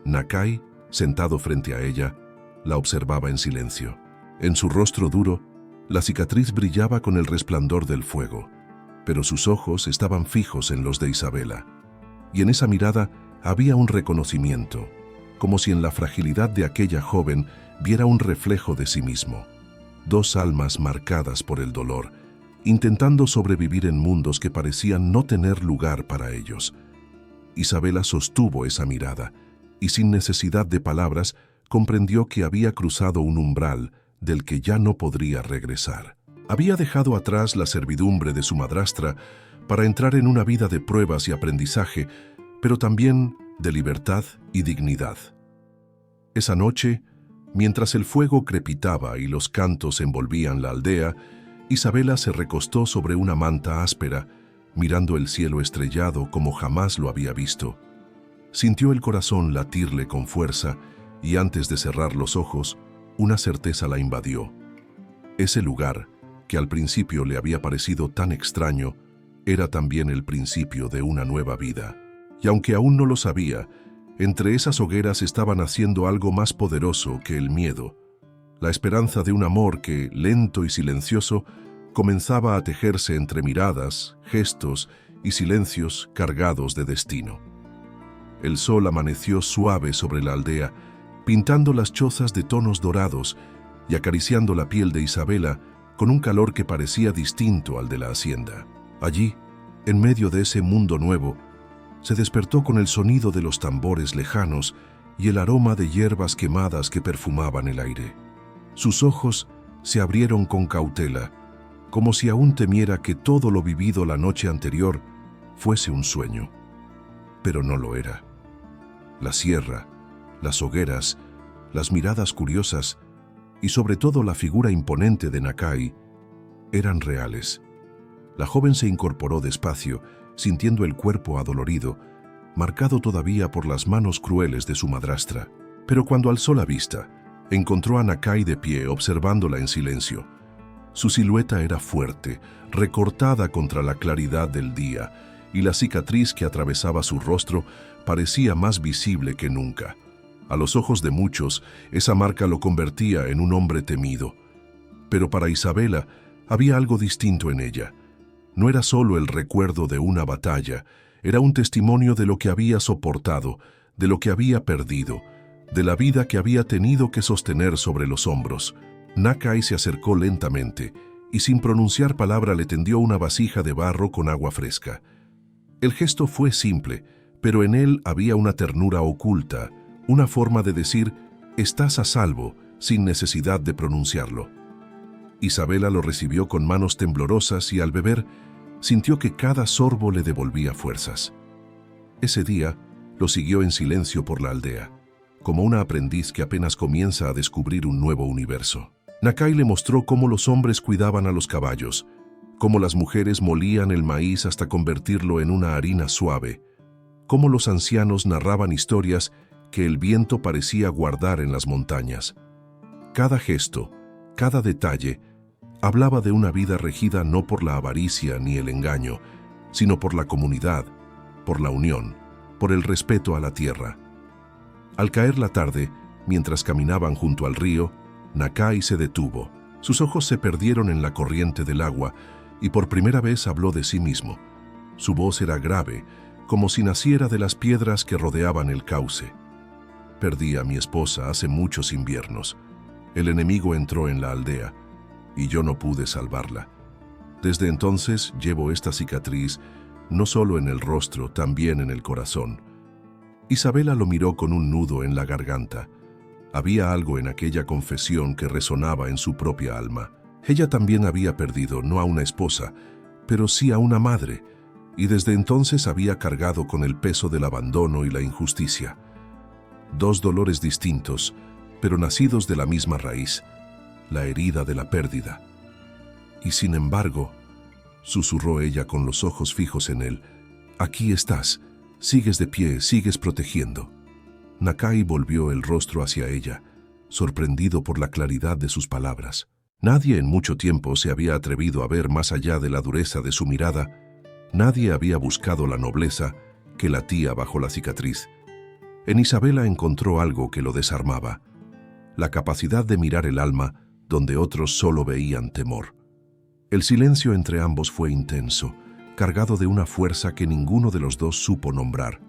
Nakai, sentado frente a ella, la observaba en silencio. En su rostro duro, la cicatriz brillaba con el resplandor del fuego, pero sus ojos estaban fijos en los de Isabela, y en esa mirada había un reconocimiento, como si en la fragilidad de aquella joven viera un reflejo de sí mismo. Dos almas marcadas por el dolor, intentando sobrevivir en mundos que parecían no tener lugar para ellos. Isabela sostuvo esa mirada, y sin necesidad de palabras, comprendió que había cruzado un umbral del que ya no podría regresar. Había dejado atrás la servidumbre de su madrastra para entrar en una vida de pruebas y aprendizaje, pero también de libertad y dignidad. Esa noche, mientras el fuego crepitaba y los cantos envolvían la aldea, Isabela se recostó sobre una manta áspera, mirando el cielo estrellado como jamás lo había visto. Sintió el corazón latirle con fuerza y antes de cerrar los ojos, una certeza la invadió. Ese lugar, que al principio le había parecido tan extraño, era también el principio de una nueva vida. Y aunque aún no lo sabía, entre esas hogueras estaba naciendo algo más poderoso que el miedo, la esperanza de un amor que, lento y silencioso, comenzaba a tejerse entre miradas, gestos y silencios cargados de destino. El sol amaneció suave sobre la aldea, pintando las chozas de tonos dorados y acariciando la piel de Isabela con un calor que parecía distinto al de la hacienda. Allí, en medio de ese mundo nuevo, se despertó con el sonido de los tambores lejanos y el aroma de hierbas quemadas que perfumaban el aire. Sus ojos se abrieron con cautela, como si aún temiera que todo lo vivido la noche anterior fuese un sueño. Pero no lo era. La sierra, las hogueras, las miradas curiosas y sobre todo la figura imponente de Nakai eran reales. La joven se incorporó despacio, sintiendo el cuerpo adolorido, marcado todavía por las manos crueles de su madrastra. Pero cuando alzó la vista, encontró a Nakai de pie observándola en silencio. Su silueta era fuerte, recortada contra la claridad del día, y la cicatriz que atravesaba su rostro parecía más visible que nunca. A los ojos de muchos, esa marca lo convertía en un hombre temido. Pero para Isabela había algo distinto en ella. No era solo el recuerdo de una batalla, era un testimonio de lo que había soportado, de lo que había perdido, de la vida que había tenido que sostener sobre los hombros. Nakai se acercó lentamente y sin pronunciar palabra le tendió una vasija de barro con agua fresca. El gesto fue simple, pero en él había una ternura oculta, una forma de decir, «Estás a salvo», sin necesidad de pronunciarlo. Isabela lo recibió con manos temblorosas y al beber, sintió que cada sorbo le devolvía fuerzas. Ese día, lo siguió en silencio por la aldea, como una aprendiz que apenas comienza a descubrir un nuevo universo. Nakai le mostró cómo los hombres cuidaban a los caballos, cómo las mujeres molían el maíz hasta convertirlo en una harina suave, cómo los ancianos narraban historias que el viento parecía guardar en las montañas. Cada gesto, cada detalle, hablaba de una vida regida no por la avaricia ni el engaño, sino por la comunidad, por la unión, por el respeto a la tierra. Al caer la tarde, mientras caminaban junto al río, Nakai se detuvo. Sus ojos se perdieron en la corriente del agua y por primera vez habló de sí mismo. Su voz era grave, como si naciera de las piedras que rodeaban el cauce. Perdí a mi esposa hace muchos inviernos. El enemigo entró en la aldea y yo no pude salvarla. Desde entonces llevo esta cicatriz no solo en el rostro, también en el corazón. Isabela lo miró con un nudo en la garganta. Había algo en aquella confesión que resonaba en su propia alma. Ella también había perdido no a una esposa, pero sí a una madre, y desde entonces había cargado con el peso del abandono y la injusticia. Dos dolores distintos, pero nacidos de la misma raíz, la herida de la pérdida. Y sin embargo, susurró ella con los ojos fijos en él, aquí estás, sigues de pie, sigues protegiendo. Nakai volvió el rostro hacia ella, sorprendido por la claridad de sus palabras. Nadie en mucho tiempo se había atrevido a ver más allá de la dureza de su mirada, nadie había buscado la nobleza que latía bajo la cicatriz. En Isabela encontró algo que lo desarmaba, la capacidad de mirar el alma donde otros solo veían temor. El silencio entre ambos fue intenso, cargado de una fuerza que ninguno de los dos supo nombrar.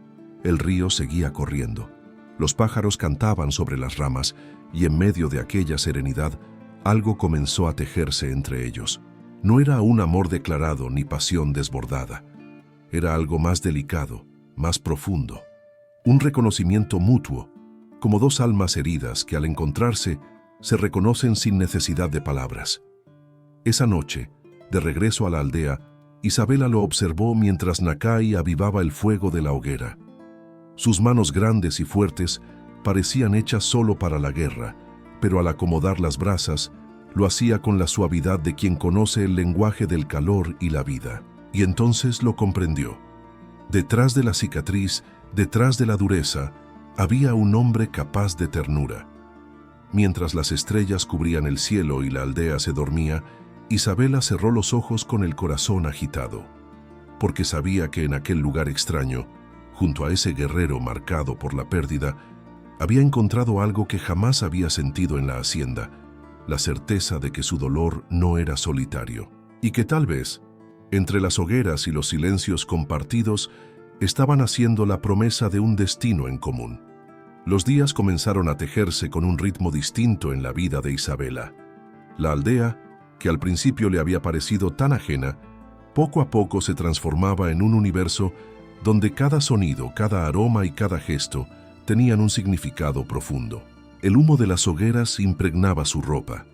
El río seguía corriendo. Los pájaros cantaban sobre las ramas y en medio de aquella serenidad, algo comenzó a tejerse entre ellos. No era un amor declarado ni pasión desbordada. Era algo más delicado, más profundo. Un reconocimiento mutuo, como dos almas heridas que al encontrarse se reconocen sin necesidad de palabras. Esa noche, de regreso a la aldea, Isabela lo observó mientras Nakai avivaba el fuego de la hoguera. Sus manos grandes y fuertes parecían hechas solo para la guerra, pero al acomodar las brasas, lo hacía con la suavidad de quien conoce el lenguaje del calor y la vida. Y entonces lo comprendió. Detrás de la cicatriz, detrás de la dureza, había un hombre capaz de ternura. Mientras las estrellas cubrían el cielo y la aldea se dormía, Isabela cerró los ojos con el corazón agitado, porque sabía que en aquel lugar extraño, junto a ese guerrero marcado por la pérdida, había encontrado algo que jamás había sentido en la hacienda, la certeza de que su dolor no era solitario, y que tal vez, entre las hogueras y los silencios compartidos, estaban haciendo la promesa de un destino en común. Los días comenzaron a tejerse con un ritmo distinto en la vida de Isabela. La aldea, que al principio le había parecido tan ajena, poco a poco se transformaba en un universo donde cada sonido, cada aroma y cada gesto tenían un significado profundo. El humo de las hogueras impregnaba su ropa,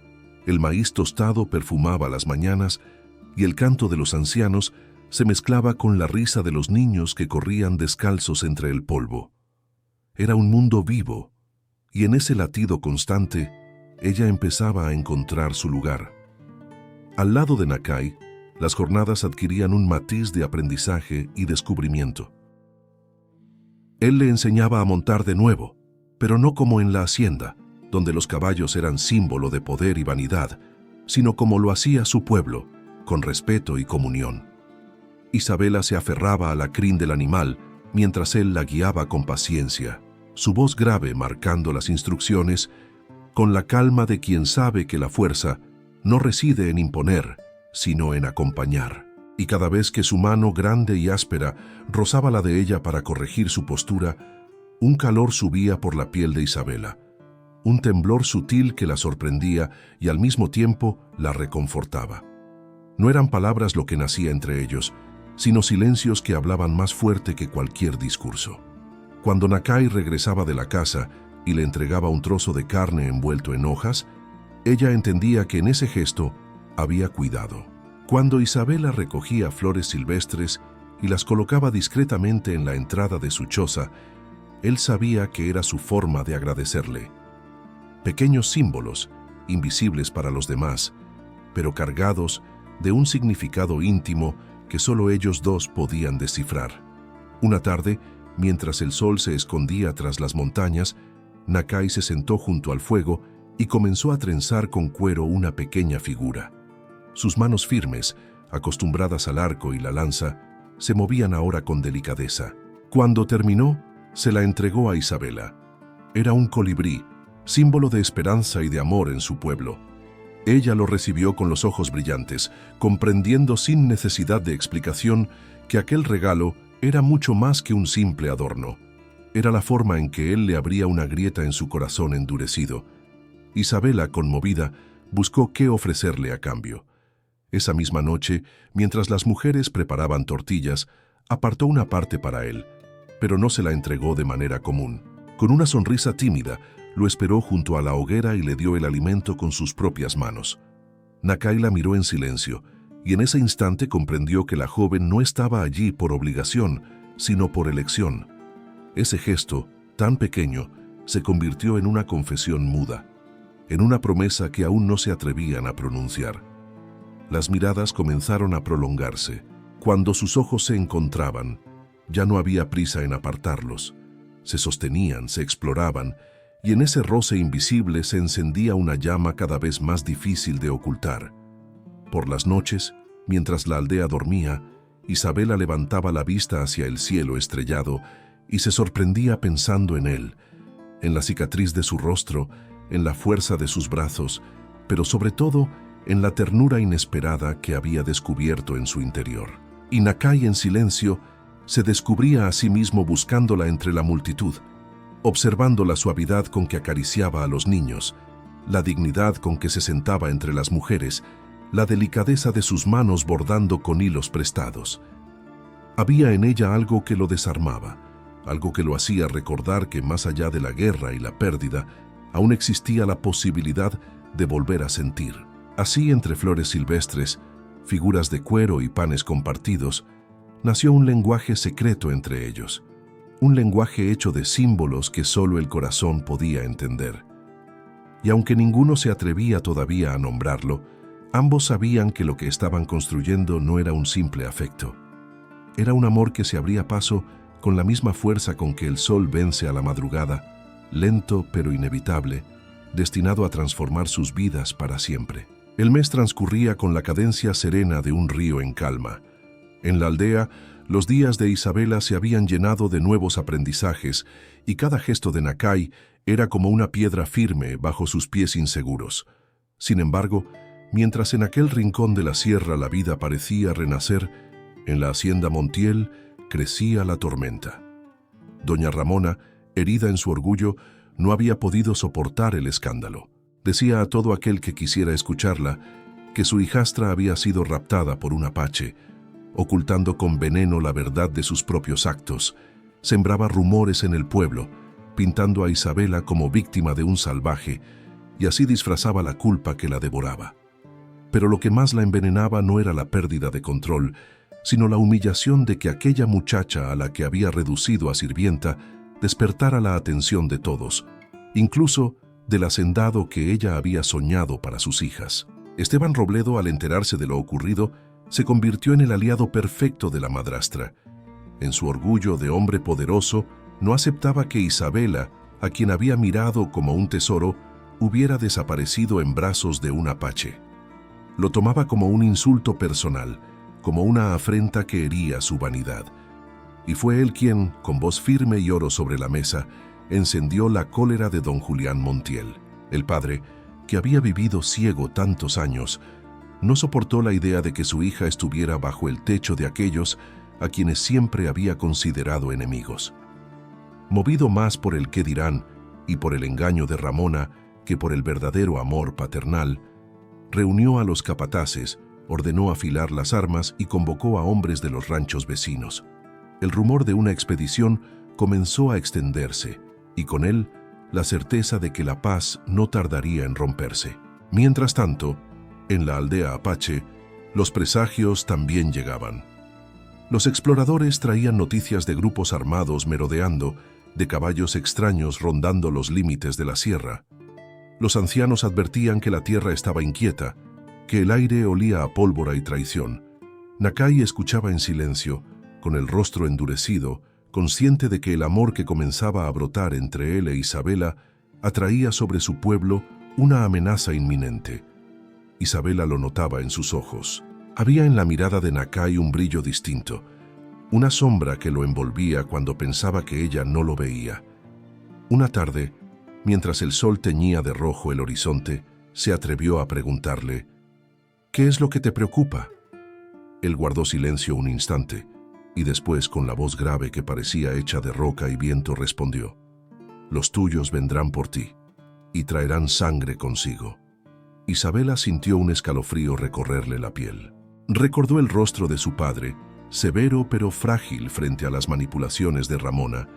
el maíz tostado perfumaba las mañanas y el canto de los ancianos se mezclaba con la risa de los niños que corrían descalzos entre el polvo. Era un mundo vivo, y en ese latido constante, ella empezaba a encontrar su lugar. Al lado de Nakai, las jornadas adquirían un matiz de aprendizaje y descubrimiento. Él le enseñaba a montar de nuevo, pero no como en la hacienda, donde los caballos eran símbolo de poder y vanidad, sino como lo hacía su pueblo, con respeto y comunión. Isabela se aferraba a la crin del animal, mientras él la guiaba con paciencia, su voz grave marcando las instrucciones, con la calma de quien sabe que la fuerza no reside en imponer, sino en acompañar. Y cada vez que su mano grande y áspera rozaba la de ella para corregir su postura, un calor subía por la piel de Isabela, un temblor sutil que la sorprendía y al mismo tiempo la reconfortaba. No eran palabras lo que nacía entre ellos, sino silencios que hablaban más fuerte que cualquier discurso. Cuando Nakai regresaba de la casa y le entregaba un trozo de carne envuelto en hojas, ella entendía que en ese gesto había cuidado. Cuando Isabela recogía flores silvestres y las colocaba discretamente en la entrada de su choza, él sabía que era su forma de agradecerle. Pequeños símbolos, invisibles para los demás, pero cargados de un significado íntimo que solo ellos dos podían descifrar. Una tarde, mientras el sol se escondía tras las montañas, Nakai se sentó junto al fuego y comenzó a trenzar con cuero una pequeña figura. Sus manos firmes, acostumbradas al arco y la lanza, se movían ahora con delicadeza. Cuando terminó, se la entregó a Isabela. Era un colibrí, símbolo de esperanza y de amor en su pueblo. Ella lo recibió con los ojos brillantes, comprendiendo sin necesidad de explicación que aquel regalo era mucho más que un simple adorno. Era la forma en que él le abría una grieta en su corazón endurecido. Isabela, conmovida, buscó qué ofrecerle a cambio. Esa misma noche, mientras las mujeres preparaban tortillas, apartó una parte para él, pero no se la entregó de manera común. Con una sonrisa tímida, lo esperó junto a la hoguera y le dio el alimento con sus propias manos. Nakai la miró en silencio, y en ese instante comprendió que la joven no estaba allí por obligación, sino por elección. Ese gesto, tan pequeño, se convirtió en una confesión muda, en una promesa que aún no se atrevían a pronunciar. Las miradas comenzaron a prolongarse. Cuando sus ojos se encontraban, ya no había prisa en apartarlos. Se sostenían, se exploraban, y en ese roce invisible se encendía una llama cada vez más difícil de ocultar. Por las noches, mientras la aldea dormía, Isabela levantaba la vista hacia el cielo estrellado y se sorprendía pensando en él, en la cicatriz de su rostro, en la fuerza de sus brazos, pero sobre todo en la ternura inesperada que había descubierto en su interior. Y Nakai, en silencio, se descubría a sí mismo buscándola entre la multitud, observando la suavidad con que acariciaba a los niños, la dignidad con que se sentaba entre las mujeres, la delicadeza de sus manos bordando con hilos prestados. Había en ella algo que lo desarmaba, algo que lo hacía recordar que más allá de la guerra y la pérdida, aún existía la posibilidad de volver a sentir. Así, entre flores silvestres, figuras de cuero y panes compartidos, nació un lenguaje secreto entre ellos, un lenguaje hecho de símbolos que solo el corazón podía entender. Y aunque ninguno se atrevía todavía a nombrarlo, ambos sabían que lo que estaban construyendo no era un simple afecto. Era un amor que se abría paso con la misma fuerza con que el sol vence a la madrugada, lento pero inevitable, destinado a transformar sus vidas para siempre. El mes transcurría con la cadencia serena de un río en calma. En la aldea, los días de Isabela se habían llenado de nuevos aprendizajes y cada gesto de Nakai era como una piedra firme bajo sus pies inseguros. Sin embargo, mientras en aquel rincón de la sierra la vida parecía renacer, en la hacienda Montiel crecía la tormenta. Doña Ramona, herida en su orgullo, no había podido soportar el escándalo. Decía a todo aquel que quisiera escucharla que su hijastra había sido raptada por un apache, ocultando con veneno la verdad de sus propios actos. Sembraba rumores en el pueblo, pintando a Isabela como víctima de un salvaje, y así disfrazaba la culpa que la devoraba. Pero lo que más la envenenaba no era la pérdida de control, sino la humillación de que aquella muchacha a la que había reducido a sirvienta despertara la atención de todos, incluso del hacendado que ella había soñado para sus hijas. Esteban Robledo, al enterarse de lo ocurrido, se convirtió en el aliado perfecto de la madrastra. En su orgullo de hombre poderoso, no aceptaba que Isabela, a quien había mirado como un tesoro, hubiera desaparecido en brazos de un apache. Lo tomaba como un insulto personal, como una afrenta que hería su vanidad. Y fue él quien, con voz firme y oro sobre la mesa, encendió la cólera de don Julián Montiel. El padre, que había vivido ciego tantos años, no soportó la idea de que su hija estuviera bajo el techo de aquellos a quienes siempre había considerado enemigos. Movido más por el qué dirán y por el engaño de Ramona que por el verdadero amor paternal, reunió a los capataces, ordenó afilar las armas y convocó a hombres de los ranchos vecinos. El rumor de una expedición comenzó a extenderse, y con él la certeza de que la paz no tardaría en romperse. Mientras tanto, en la aldea apache, los presagios también llegaban. Los exploradores traían noticias de grupos armados merodeando, de caballos extraños rondando los límites de la sierra. Los ancianos advertían que la tierra estaba inquieta, que el aire olía a pólvora y traición. Nakai escuchaba en silencio, con el rostro endurecido, consciente de que el amor que comenzaba a brotar entre él e Isabela atraía sobre su pueblo una amenaza inminente. Isabela lo notaba en sus ojos. Había en la mirada de Nakai un brillo distinto, una sombra que lo envolvía cuando pensaba que ella no lo veía. Una tarde, mientras el sol teñía de rojo el horizonte, se atrevió a preguntarle: «¿Qué es lo que te preocupa?». Él guardó silencio un instante, y después, con la voz grave que parecía hecha de roca y viento, respondió: «Los tuyos vendrán por ti, y traerán sangre consigo». Isabela sintió un escalofrío recorrerle la piel. Recordó el rostro de su padre, severo pero frágil frente a las manipulaciones de Ramona.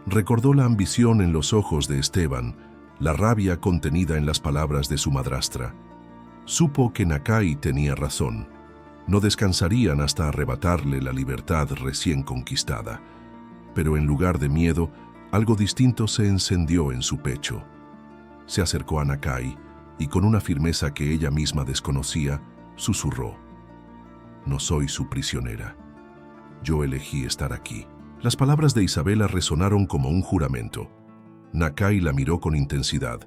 Recordó la ambición en los ojos de Esteban, la rabia contenida en las palabras de su madrastra. Supo que Nakai tenía razón. No descansarían hasta arrebatarle la libertad recién conquistada. Pero en lugar de miedo, algo distinto se encendió en su pecho. Se acercó a Nakai y con una firmeza que ella misma desconocía, susurró: «No soy su prisionera. Yo elegí estar aquí». Las palabras de Isabela resonaron como un juramento. Nakai la miró con intensidad,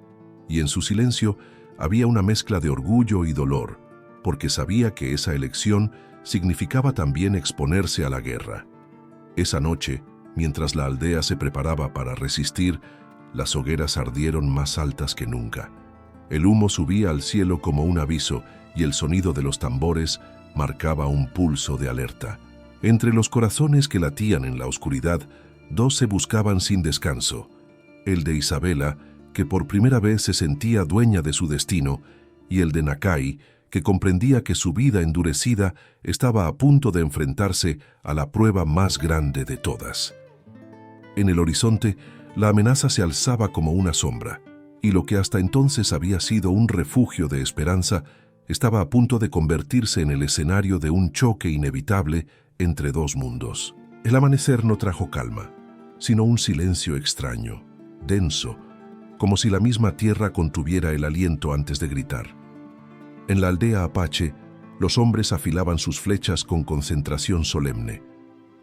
y en su silencio había una mezcla de orgullo y dolor, porque sabía que esa elección significaba también exponerse a la guerra. Esa noche, mientras la aldea se preparaba para resistir, las hogueras ardieron más altas que nunca. El humo subía al cielo como un aviso y el sonido de los tambores marcaba un pulso de alerta. Entre los corazones que latían en la oscuridad, dos se buscaban sin descanso: el de Isabela, que por primera vez se sentía dueña de su destino, y el de Nakai, que comprendía que su vida endurecida estaba a punto de enfrentarse a la prueba más grande de todas. En el horizonte, la amenaza se alzaba como una sombra, y lo que hasta entonces había sido un refugio de esperanza estaba a punto de convertirse en el escenario de un choque inevitable entre dos mundos. El amanecer no trajo calma, sino un silencio extraño, denso, como si la misma tierra contuviera el aliento antes de gritar. En la aldea apache, los hombres afilaban sus flechas con concentración solemne.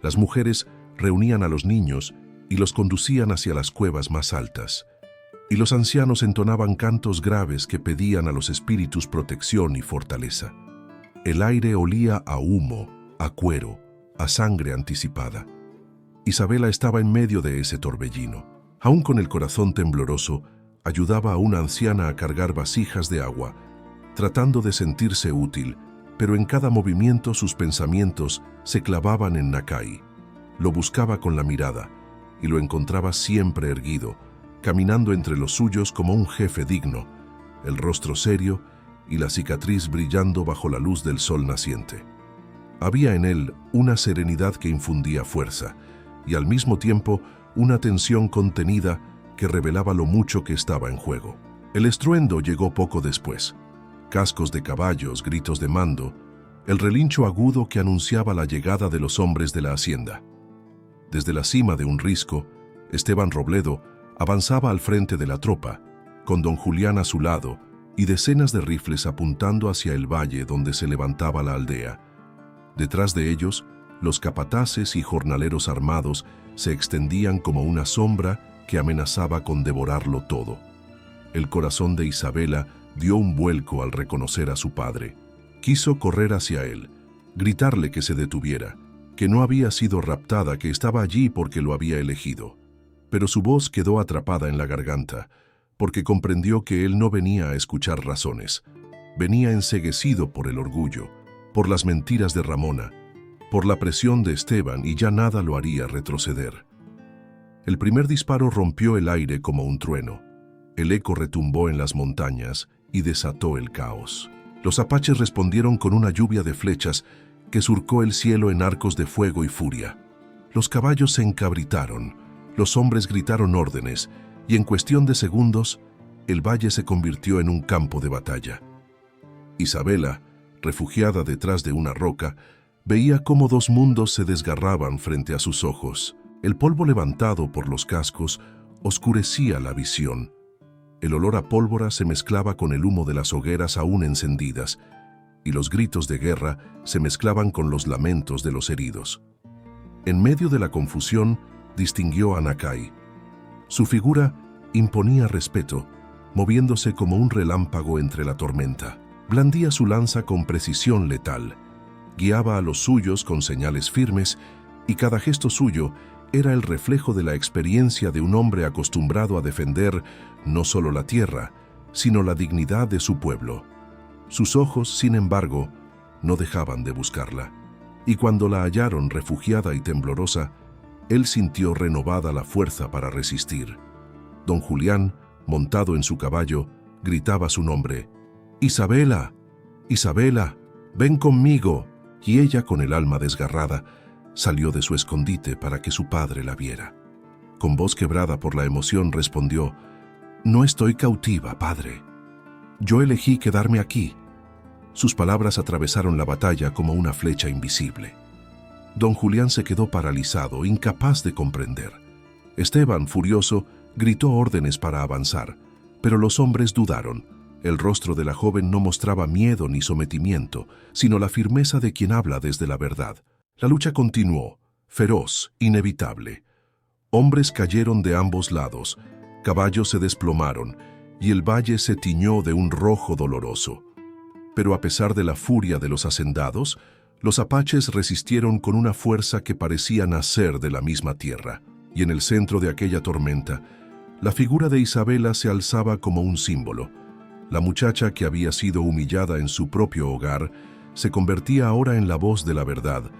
Las mujeres reunían a los niños y los conducían hacia las cuevas más altas. y los ancianos entonaban cantos graves que pedían a los espíritus protección y fortaleza. El aire olía a humo, a cuero, a sangre anticipada. Isabela estaba en medio de ese torbellino. Aún con el corazón tembloroso, ayudaba a una anciana a cargar vasijas de agua, tratando de sentirse útil, pero en cada movimiento sus pensamientos se clavaban en Nakai. Lo buscaba con la mirada y lo encontraba siempre erguido, caminando entre los suyos como un jefe digno, el rostro serio y la cicatriz brillando bajo la luz del sol naciente. Había en él una serenidad que infundía fuerza y al mismo tiempo una tensión contenida que revelaba lo mucho que estaba en juego. El estruendo llegó poco después. Cascos de caballos, gritos de mando, el relincho agudo que anunciaba la llegada de los hombres de la hacienda. Desde la cima de un risco, Esteban Robledo avanzaba al frente de la tropa, con don Julián a su lado y decenas de rifles apuntando hacia el valle donde se levantaba la aldea. Detrás de ellos, los capataces y jornaleros armados se extendían como una sombra que amenazaba con devorarlo todo. El corazón de Isabela dio un vuelco al reconocer a su padre. Quiso correr hacia él, gritarle que se detuviera, que no había sido raptada, que estaba allí porque lo había elegido. Pero su voz quedó atrapada en la garganta, porque comprendió que él no venía a escuchar razones. Venía enceguecido por el orgullo, por las mentiras de Ramona, por la presión de Esteban, y ya nada lo haría retroceder. El primer disparo rompió el aire como un trueno. El eco retumbó en las montañas y desató el caos. Los apaches respondieron con una lluvia de flechas que surcó el cielo en arcos de fuego y furia. Los caballos se encabritaron, los hombres gritaron órdenes, y en cuestión de segundos, el valle se convirtió en un campo de batalla. Isabela, refugiada detrás de una roca, veía cómo dos mundos se desgarraban frente a sus ojos. El polvo levantado por los cascos oscurecía la visión. El olor a pólvora se mezclaba con el humo de las hogueras aún encendidas, y los gritos de guerra se mezclaban con los lamentos de los heridos. En medio de la confusión, distinguió a Nakai. Su figura imponía respeto, moviéndose como un relámpago entre la tormenta. Blandía su lanza con precisión letal, guiaba a los suyos con señales firmes, y cada gesto suyo era el reflejo de la experiencia de un hombre acostumbrado a defender no solo la tierra, sino la dignidad de su pueblo. Sus ojos, sin embargo, no dejaban de buscarla, y cuando la hallaron refugiada y temblorosa, él sintió renovada la fuerza para resistir. Don Julián, montado en su caballo, gritaba su nombre: «¡Isabela! ¡Isabela! ¡Ven conmigo!». Y ella, con el alma desgarrada, salió de su escondite para que su padre la viera. Con voz quebrada por la emoción respondió: «No estoy cautiva, padre. Yo elegí quedarme aquí». Sus palabras atravesaron la batalla como una flecha invisible. Don Julián se quedó paralizado, incapaz de comprender. Esteban, furioso, gritó órdenes para avanzar, pero los hombres dudaron. El rostro de la joven no mostraba miedo ni sometimiento, sino la firmeza de quien habla desde la verdad. La lucha continuó, feroz, inevitable. Hombres cayeron de ambos lados, caballos se desplomaron, y el valle se tiñó de un rojo doloroso. Pero a pesar de la furia de los hacendados, los apaches resistieron con una fuerza que parecía nacer de la misma tierra. Y en el centro de aquella tormenta, la figura de Isabela se alzaba como un símbolo. La muchacha que había sido humillada en su propio hogar se convertía ahora en la voz de la verdad,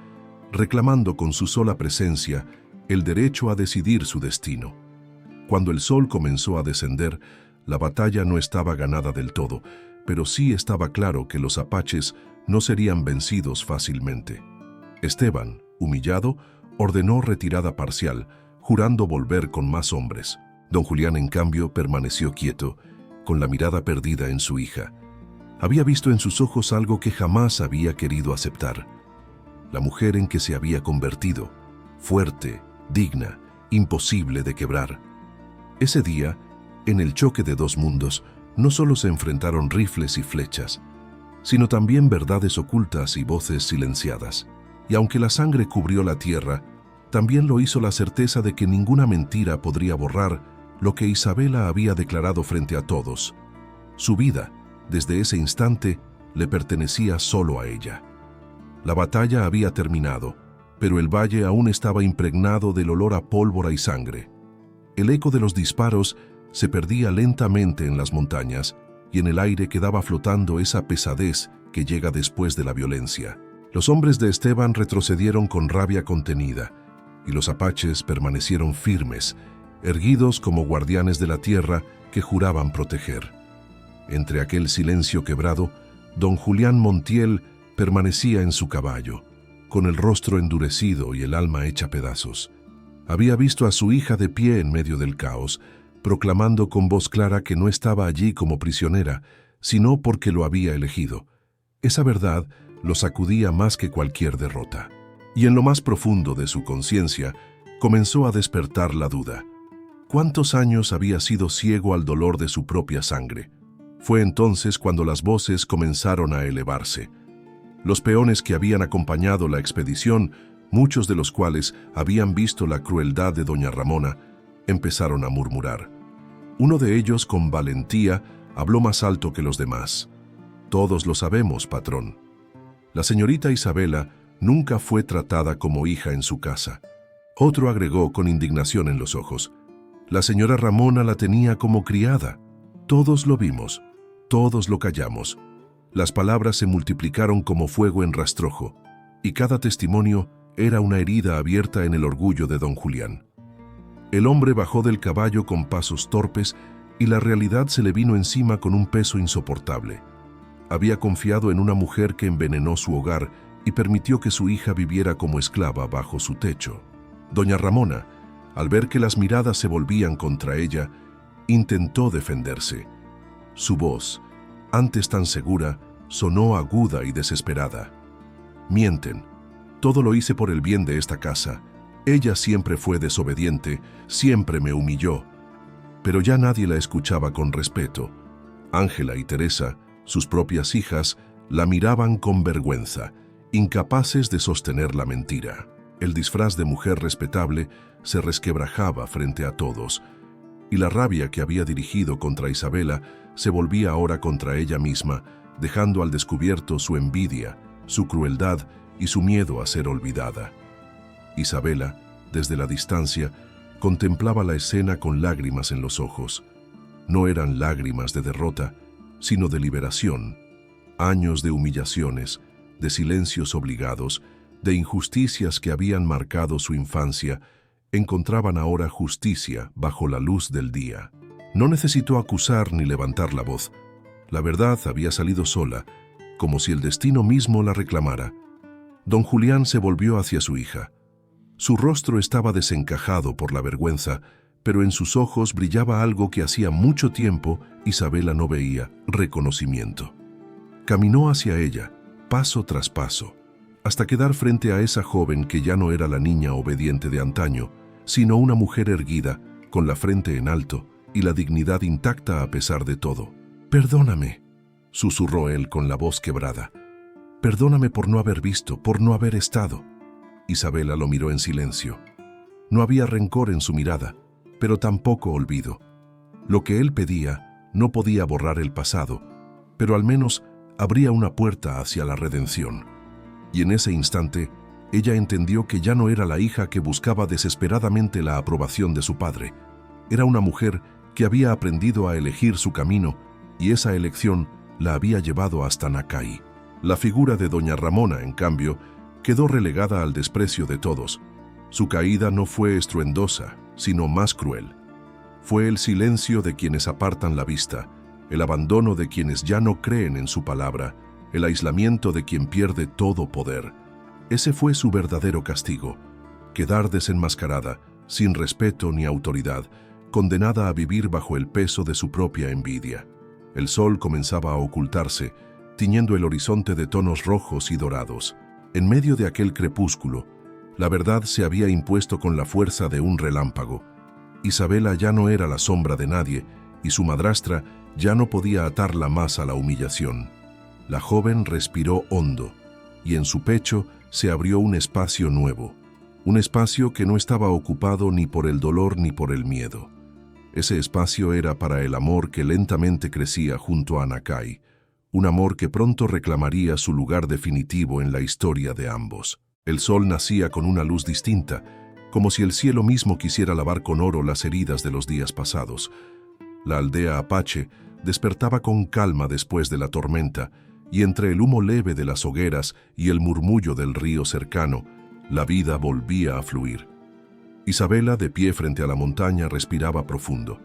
reclamando con su sola presencia el derecho a decidir su destino. Cuando el sol comenzó a descender, la batalla no estaba ganada del todo, pero sí estaba claro que los apaches no serían vencidos fácilmente. Esteban, humillado, ordenó retirada parcial, jurando volver con más hombres. Don Julián, en cambio, permaneció quieto, con la mirada perdida en su hija. Había visto en sus ojos algo que jamás había querido aceptar. La mujer en que se había convertido, fuerte, digna, imposible de quebrar. Ese día, en el choque de dos mundos, no solo se enfrentaron rifles y flechas, sino también verdades ocultas y voces silenciadas. Y aunque la sangre cubrió la tierra, también lo hizo la certeza de que ninguna mentira podría borrar lo que Isabela había declarado frente a todos. Su vida, desde ese instante, le pertenecía solo a ella. La batalla había terminado, pero el valle aún estaba impregnado del olor a pólvora y sangre. El eco de los disparos se perdía lentamente en las montañas y en el aire quedaba flotando esa pesadez que llega después de la violencia. Los hombres de Esteban retrocedieron con rabia contenida y los apaches permanecieron firmes, erguidos como guardianes de la tierra que juraban proteger. Entre aquel silencio quebrado, don Julián Montiel permanecía en su caballo, con el rostro endurecido y el alma hecha pedazos. Había visto a su hija de pie en medio del caos, proclamando con voz clara que no estaba allí como prisionera, sino porque lo había elegido. Esa verdad lo sacudía más que cualquier derrota. Y en lo más profundo de su conciencia comenzó a despertar la duda. ¿Cuántos años había sido ciego al dolor de su propia sangre? Fue entonces cuando las voces comenzaron a elevarse. Los peones que habían acompañado la expedición, muchos de los cuales habían visto la crueldad de doña Ramona, empezaron a murmurar. Uno de ellos, con valentía, habló más alto que los demás. «Todos lo sabemos, patrón. La señorita Isabela nunca fue tratada como hija en su casa». Otro agregó con indignación en los ojos. «La señora Ramona la tenía como criada. Todos lo vimos, todos lo callamos». Las palabras se multiplicaron como fuego en rastrojo, y cada testimonio era una herida abierta en el orgullo de don Julián. El hombre bajó del caballo con pasos torpes y la realidad se le vino encima con un peso insoportable. Había confiado en una mujer que envenenó su hogar y permitió que su hija viviera como esclava bajo su techo. Doña Ramona, al ver que las miradas se volvían contra ella, intentó defenderse. Su voz, antes tan segura, sonó aguda y desesperada. «Mienten. Todo lo hice por el bien de esta casa. Ella siempre fue desobediente, siempre me humilló». Pero ya nadie la escuchaba con respeto. Ángela y Teresa, sus propias hijas, la miraban con vergüenza, incapaces de sostener la mentira. El disfraz de mujer respetable se resquebrajaba frente a todos, y la rabia que había dirigido contra Isabela se volvía ahora contra ella misma, dejando al descubierto su envidia, su crueldad y su miedo a ser olvidada. Isabela, desde la distancia, contemplaba la escena con lágrimas en los ojos. No eran lágrimas de derrota, sino de liberación. Años de humillaciones, de silencios obligados, de injusticias que habían marcado su infancia, encontraban ahora justicia bajo la luz del día. No necesitó acusar ni levantar la voz. La verdad había salido sola, como si el destino mismo la reclamara. Don Julián se volvió hacia su hija. Su rostro estaba desencajado por la vergüenza, pero en sus ojos brillaba algo que hacía mucho tiempo Isabela no veía: reconocimiento. Caminó hacia ella, paso tras paso, hasta quedar frente a esa joven que ya no era la niña obediente de antaño, sino una mujer erguida, con la frente en alto y la dignidad intacta a pesar de todo. «Perdóname», susurró él con la voz quebrada. «Perdóname por no haber visto, por no haber estado». Isabela lo miró en silencio. No había rencor en su mirada, pero tampoco olvido. Lo que él pedía no podía borrar el pasado, pero al menos abría una puerta hacia la redención. Y en ese instante, ella entendió que ya no era la hija que buscaba desesperadamente la aprobación de su padre. Era una mujer que había aprendido a elegir su camino, y esa elección la había llevado hasta Nacay. La figura de doña Ramona, en cambio, quedó relegada al desprecio de todos. Su caída no fue estruendosa, sino más cruel. Fue el silencio de quienes apartan la vista, el abandono de quienes ya no creen en su palabra, el aislamiento de quien pierde todo poder. Ese fue su verdadero castigo: quedar desenmascarada, sin respeto ni autoridad, condenada a vivir bajo el peso de su propia envidia. El sol comenzaba a ocultarse, tiñendo el horizonte de tonos rojos y dorados. En medio de aquel crepúsculo, la verdad se había impuesto con la fuerza de un relámpago. Isabela ya no era la sombra de nadie, y su madrastra ya no podía atarla más a la humillación. La joven respiró hondo, y en su pecho se abrió un espacio nuevo, un espacio que no estaba ocupado ni por el dolor ni por el miedo. Ese espacio era para el amor que lentamente crecía junto a Nakai, un amor que pronto reclamaría su lugar definitivo en la historia de ambos. El sol nacía con una luz distinta, como si el cielo mismo quisiera lavar con oro las heridas de los días pasados. La aldea apache despertaba con calma después de la tormenta, y entre el humo leve de las hogueras y el murmullo del río cercano, la vida volvía a fluir. Isabela, de pie frente a la montaña, respiraba profundo.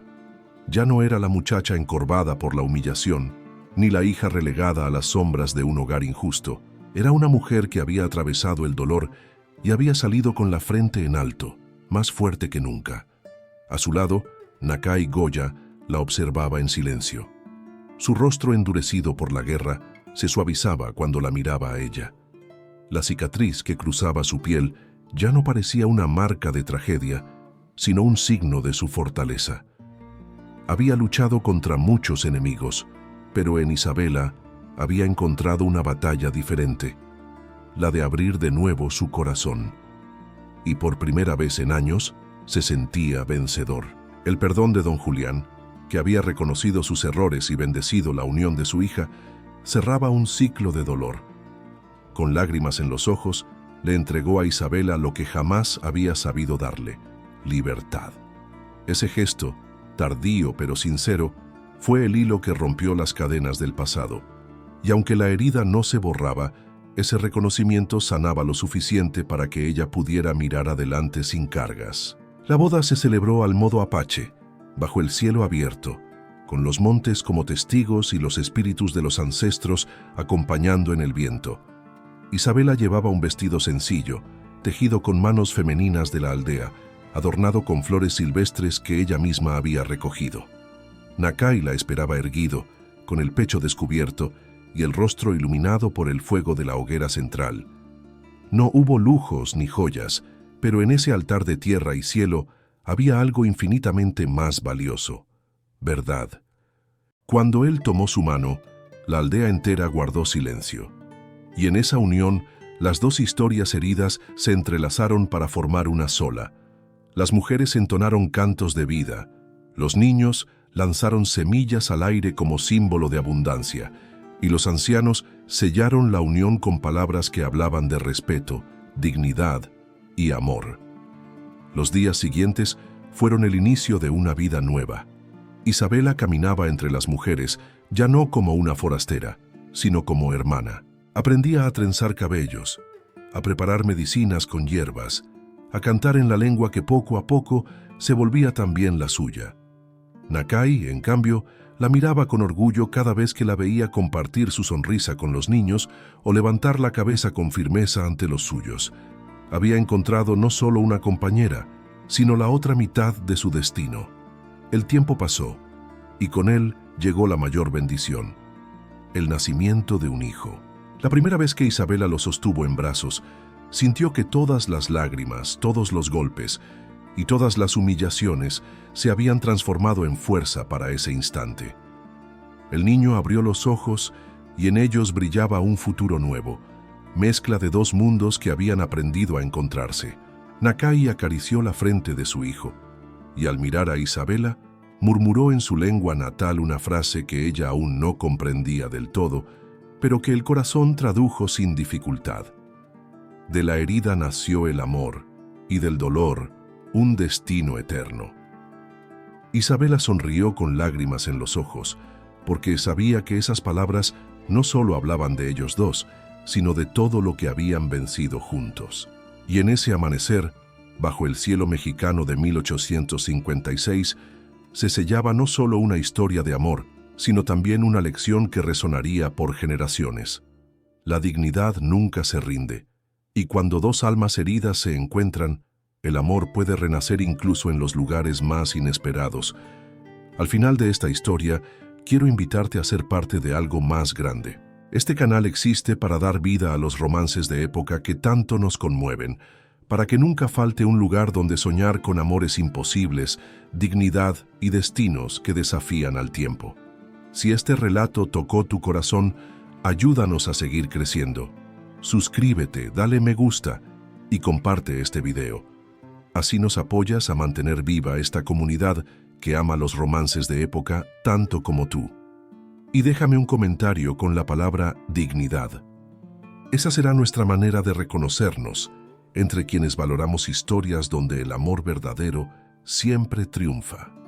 Ya no era la muchacha encorvada por la humillación, ni la hija relegada a las sombras de un hogar injusto. Era una mujer que había atravesado el dolor y había salido con la frente en alto, más fuerte que nunca. A su lado, Nakai Goya la observaba en silencio. Su rostro endurecido por la guerra se suavizaba cuando la miraba a ella. La cicatriz que cruzaba su piel ya no parecía una marca de tragedia, sino un signo de su fortaleza. Había luchado contra muchos enemigos, pero en Isabela había encontrado una batalla diferente, la de abrir de nuevo su corazón. Y por primera vez en años se sentía vencedor. El perdón de don Julián, que había reconocido sus errores y bendecido la unión de su hija, cerraba un ciclo de dolor. Con lágrimas en los ojos, le entregó a Isabela lo que jamás había sabido darle: libertad. Ese gesto, tardío pero sincero, fue el hilo que rompió las cadenas del pasado. Y aunque la herida no se borraba, ese reconocimiento sanaba lo suficiente para que ella pudiera mirar adelante sin cargas. La boda se celebró al modo apache, bajo el cielo abierto, con los montes como testigos y los espíritus de los ancestros acompañando en el viento. Isabela llevaba un vestido sencillo, tejido con manos femeninas de la aldea, adornado con flores silvestres que ella misma había recogido. Nakai la esperaba erguido, con el pecho descubierto y el rostro iluminado por el fuego de la hoguera central. No hubo lujos ni joyas, pero en ese altar de tierra y cielo había algo infinitamente más valioso: verdad. Cuando él tomó su mano, la aldea entera guardó silencio. Y en esa unión, las dos historias heridas se entrelazaron para formar una sola. Las mujeres entonaron cantos de vida, los niños lanzaron semillas al aire como símbolo de abundancia, y los ancianos sellaron la unión con palabras que hablaban de respeto, dignidad y amor. Los días siguientes fueron el inicio de una vida nueva. Isabela caminaba entre las mujeres, ya no como una forastera, sino como hermana. Aprendía a trenzar cabellos, a preparar medicinas con hierbas, a cantar en la lengua que poco a poco se volvía también la suya. Nakai, en cambio, la miraba con orgullo cada vez que la veía compartir su sonrisa con los niños o levantar la cabeza con firmeza ante los suyos. Había encontrado no solo una compañera, sino la otra mitad de su destino. El tiempo pasó, y con él llegó la mayor bendición: el nacimiento de un hijo. La primera vez que Isabela lo sostuvo en brazos, sintió que todas las lágrimas, todos los golpes y todas las humillaciones se habían transformado en fuerza para ese instante. El niño abrió los ojos y en ellos brillaba un futuro nuevo, mezcla de dos mundos que habían aprendido a encontrarse. Nakai acarició la frente de su hijo y al mirar a Isabela, murmuró en su lengua natal una frase que ella aún no comprendía del todo, pero que el corazón tradujo sin dificultad. De la herida nació el amor, y del dolor, un destino eterno. Isabela sonrió con lágrimas en los ojos, porque sabía que esas palabras no solo hablaban de ellos dos, sino de todo lo que habían vencido juntos. Y en ese amanecer, bajo el cielo mexicano de 1856, se sellaba no solo una historia de amor, sino también una lección que resonaría por generaciones. La dignidad nunca se rinde, y cuando dos almas heridas se encuentran, el amor puede renacer incluso en los lugares más inesperados. Al final de esta historia, quiero invitarte a ser parte de algo más grande. Este canal existe para dar vida a los romances de época que tanto nos conmueven, para que nunca falte un lugar donde soñar con amores imposibles, dignidad y destinos que desafían al tiempo. Si este relato tocó tu corazón, ayúdanos a seguir creciendo. Suscríbete, dale me gusta y comparte este video. Así nos apoyas a mantener viva esta comunidad que ama los romances de época tanto como tú. Y déjame un comentario con la palabra dignidad. Esa será nuestra manera de reconocernos entre quienes valoramos historias donde el amor verdadero siempre triunfa.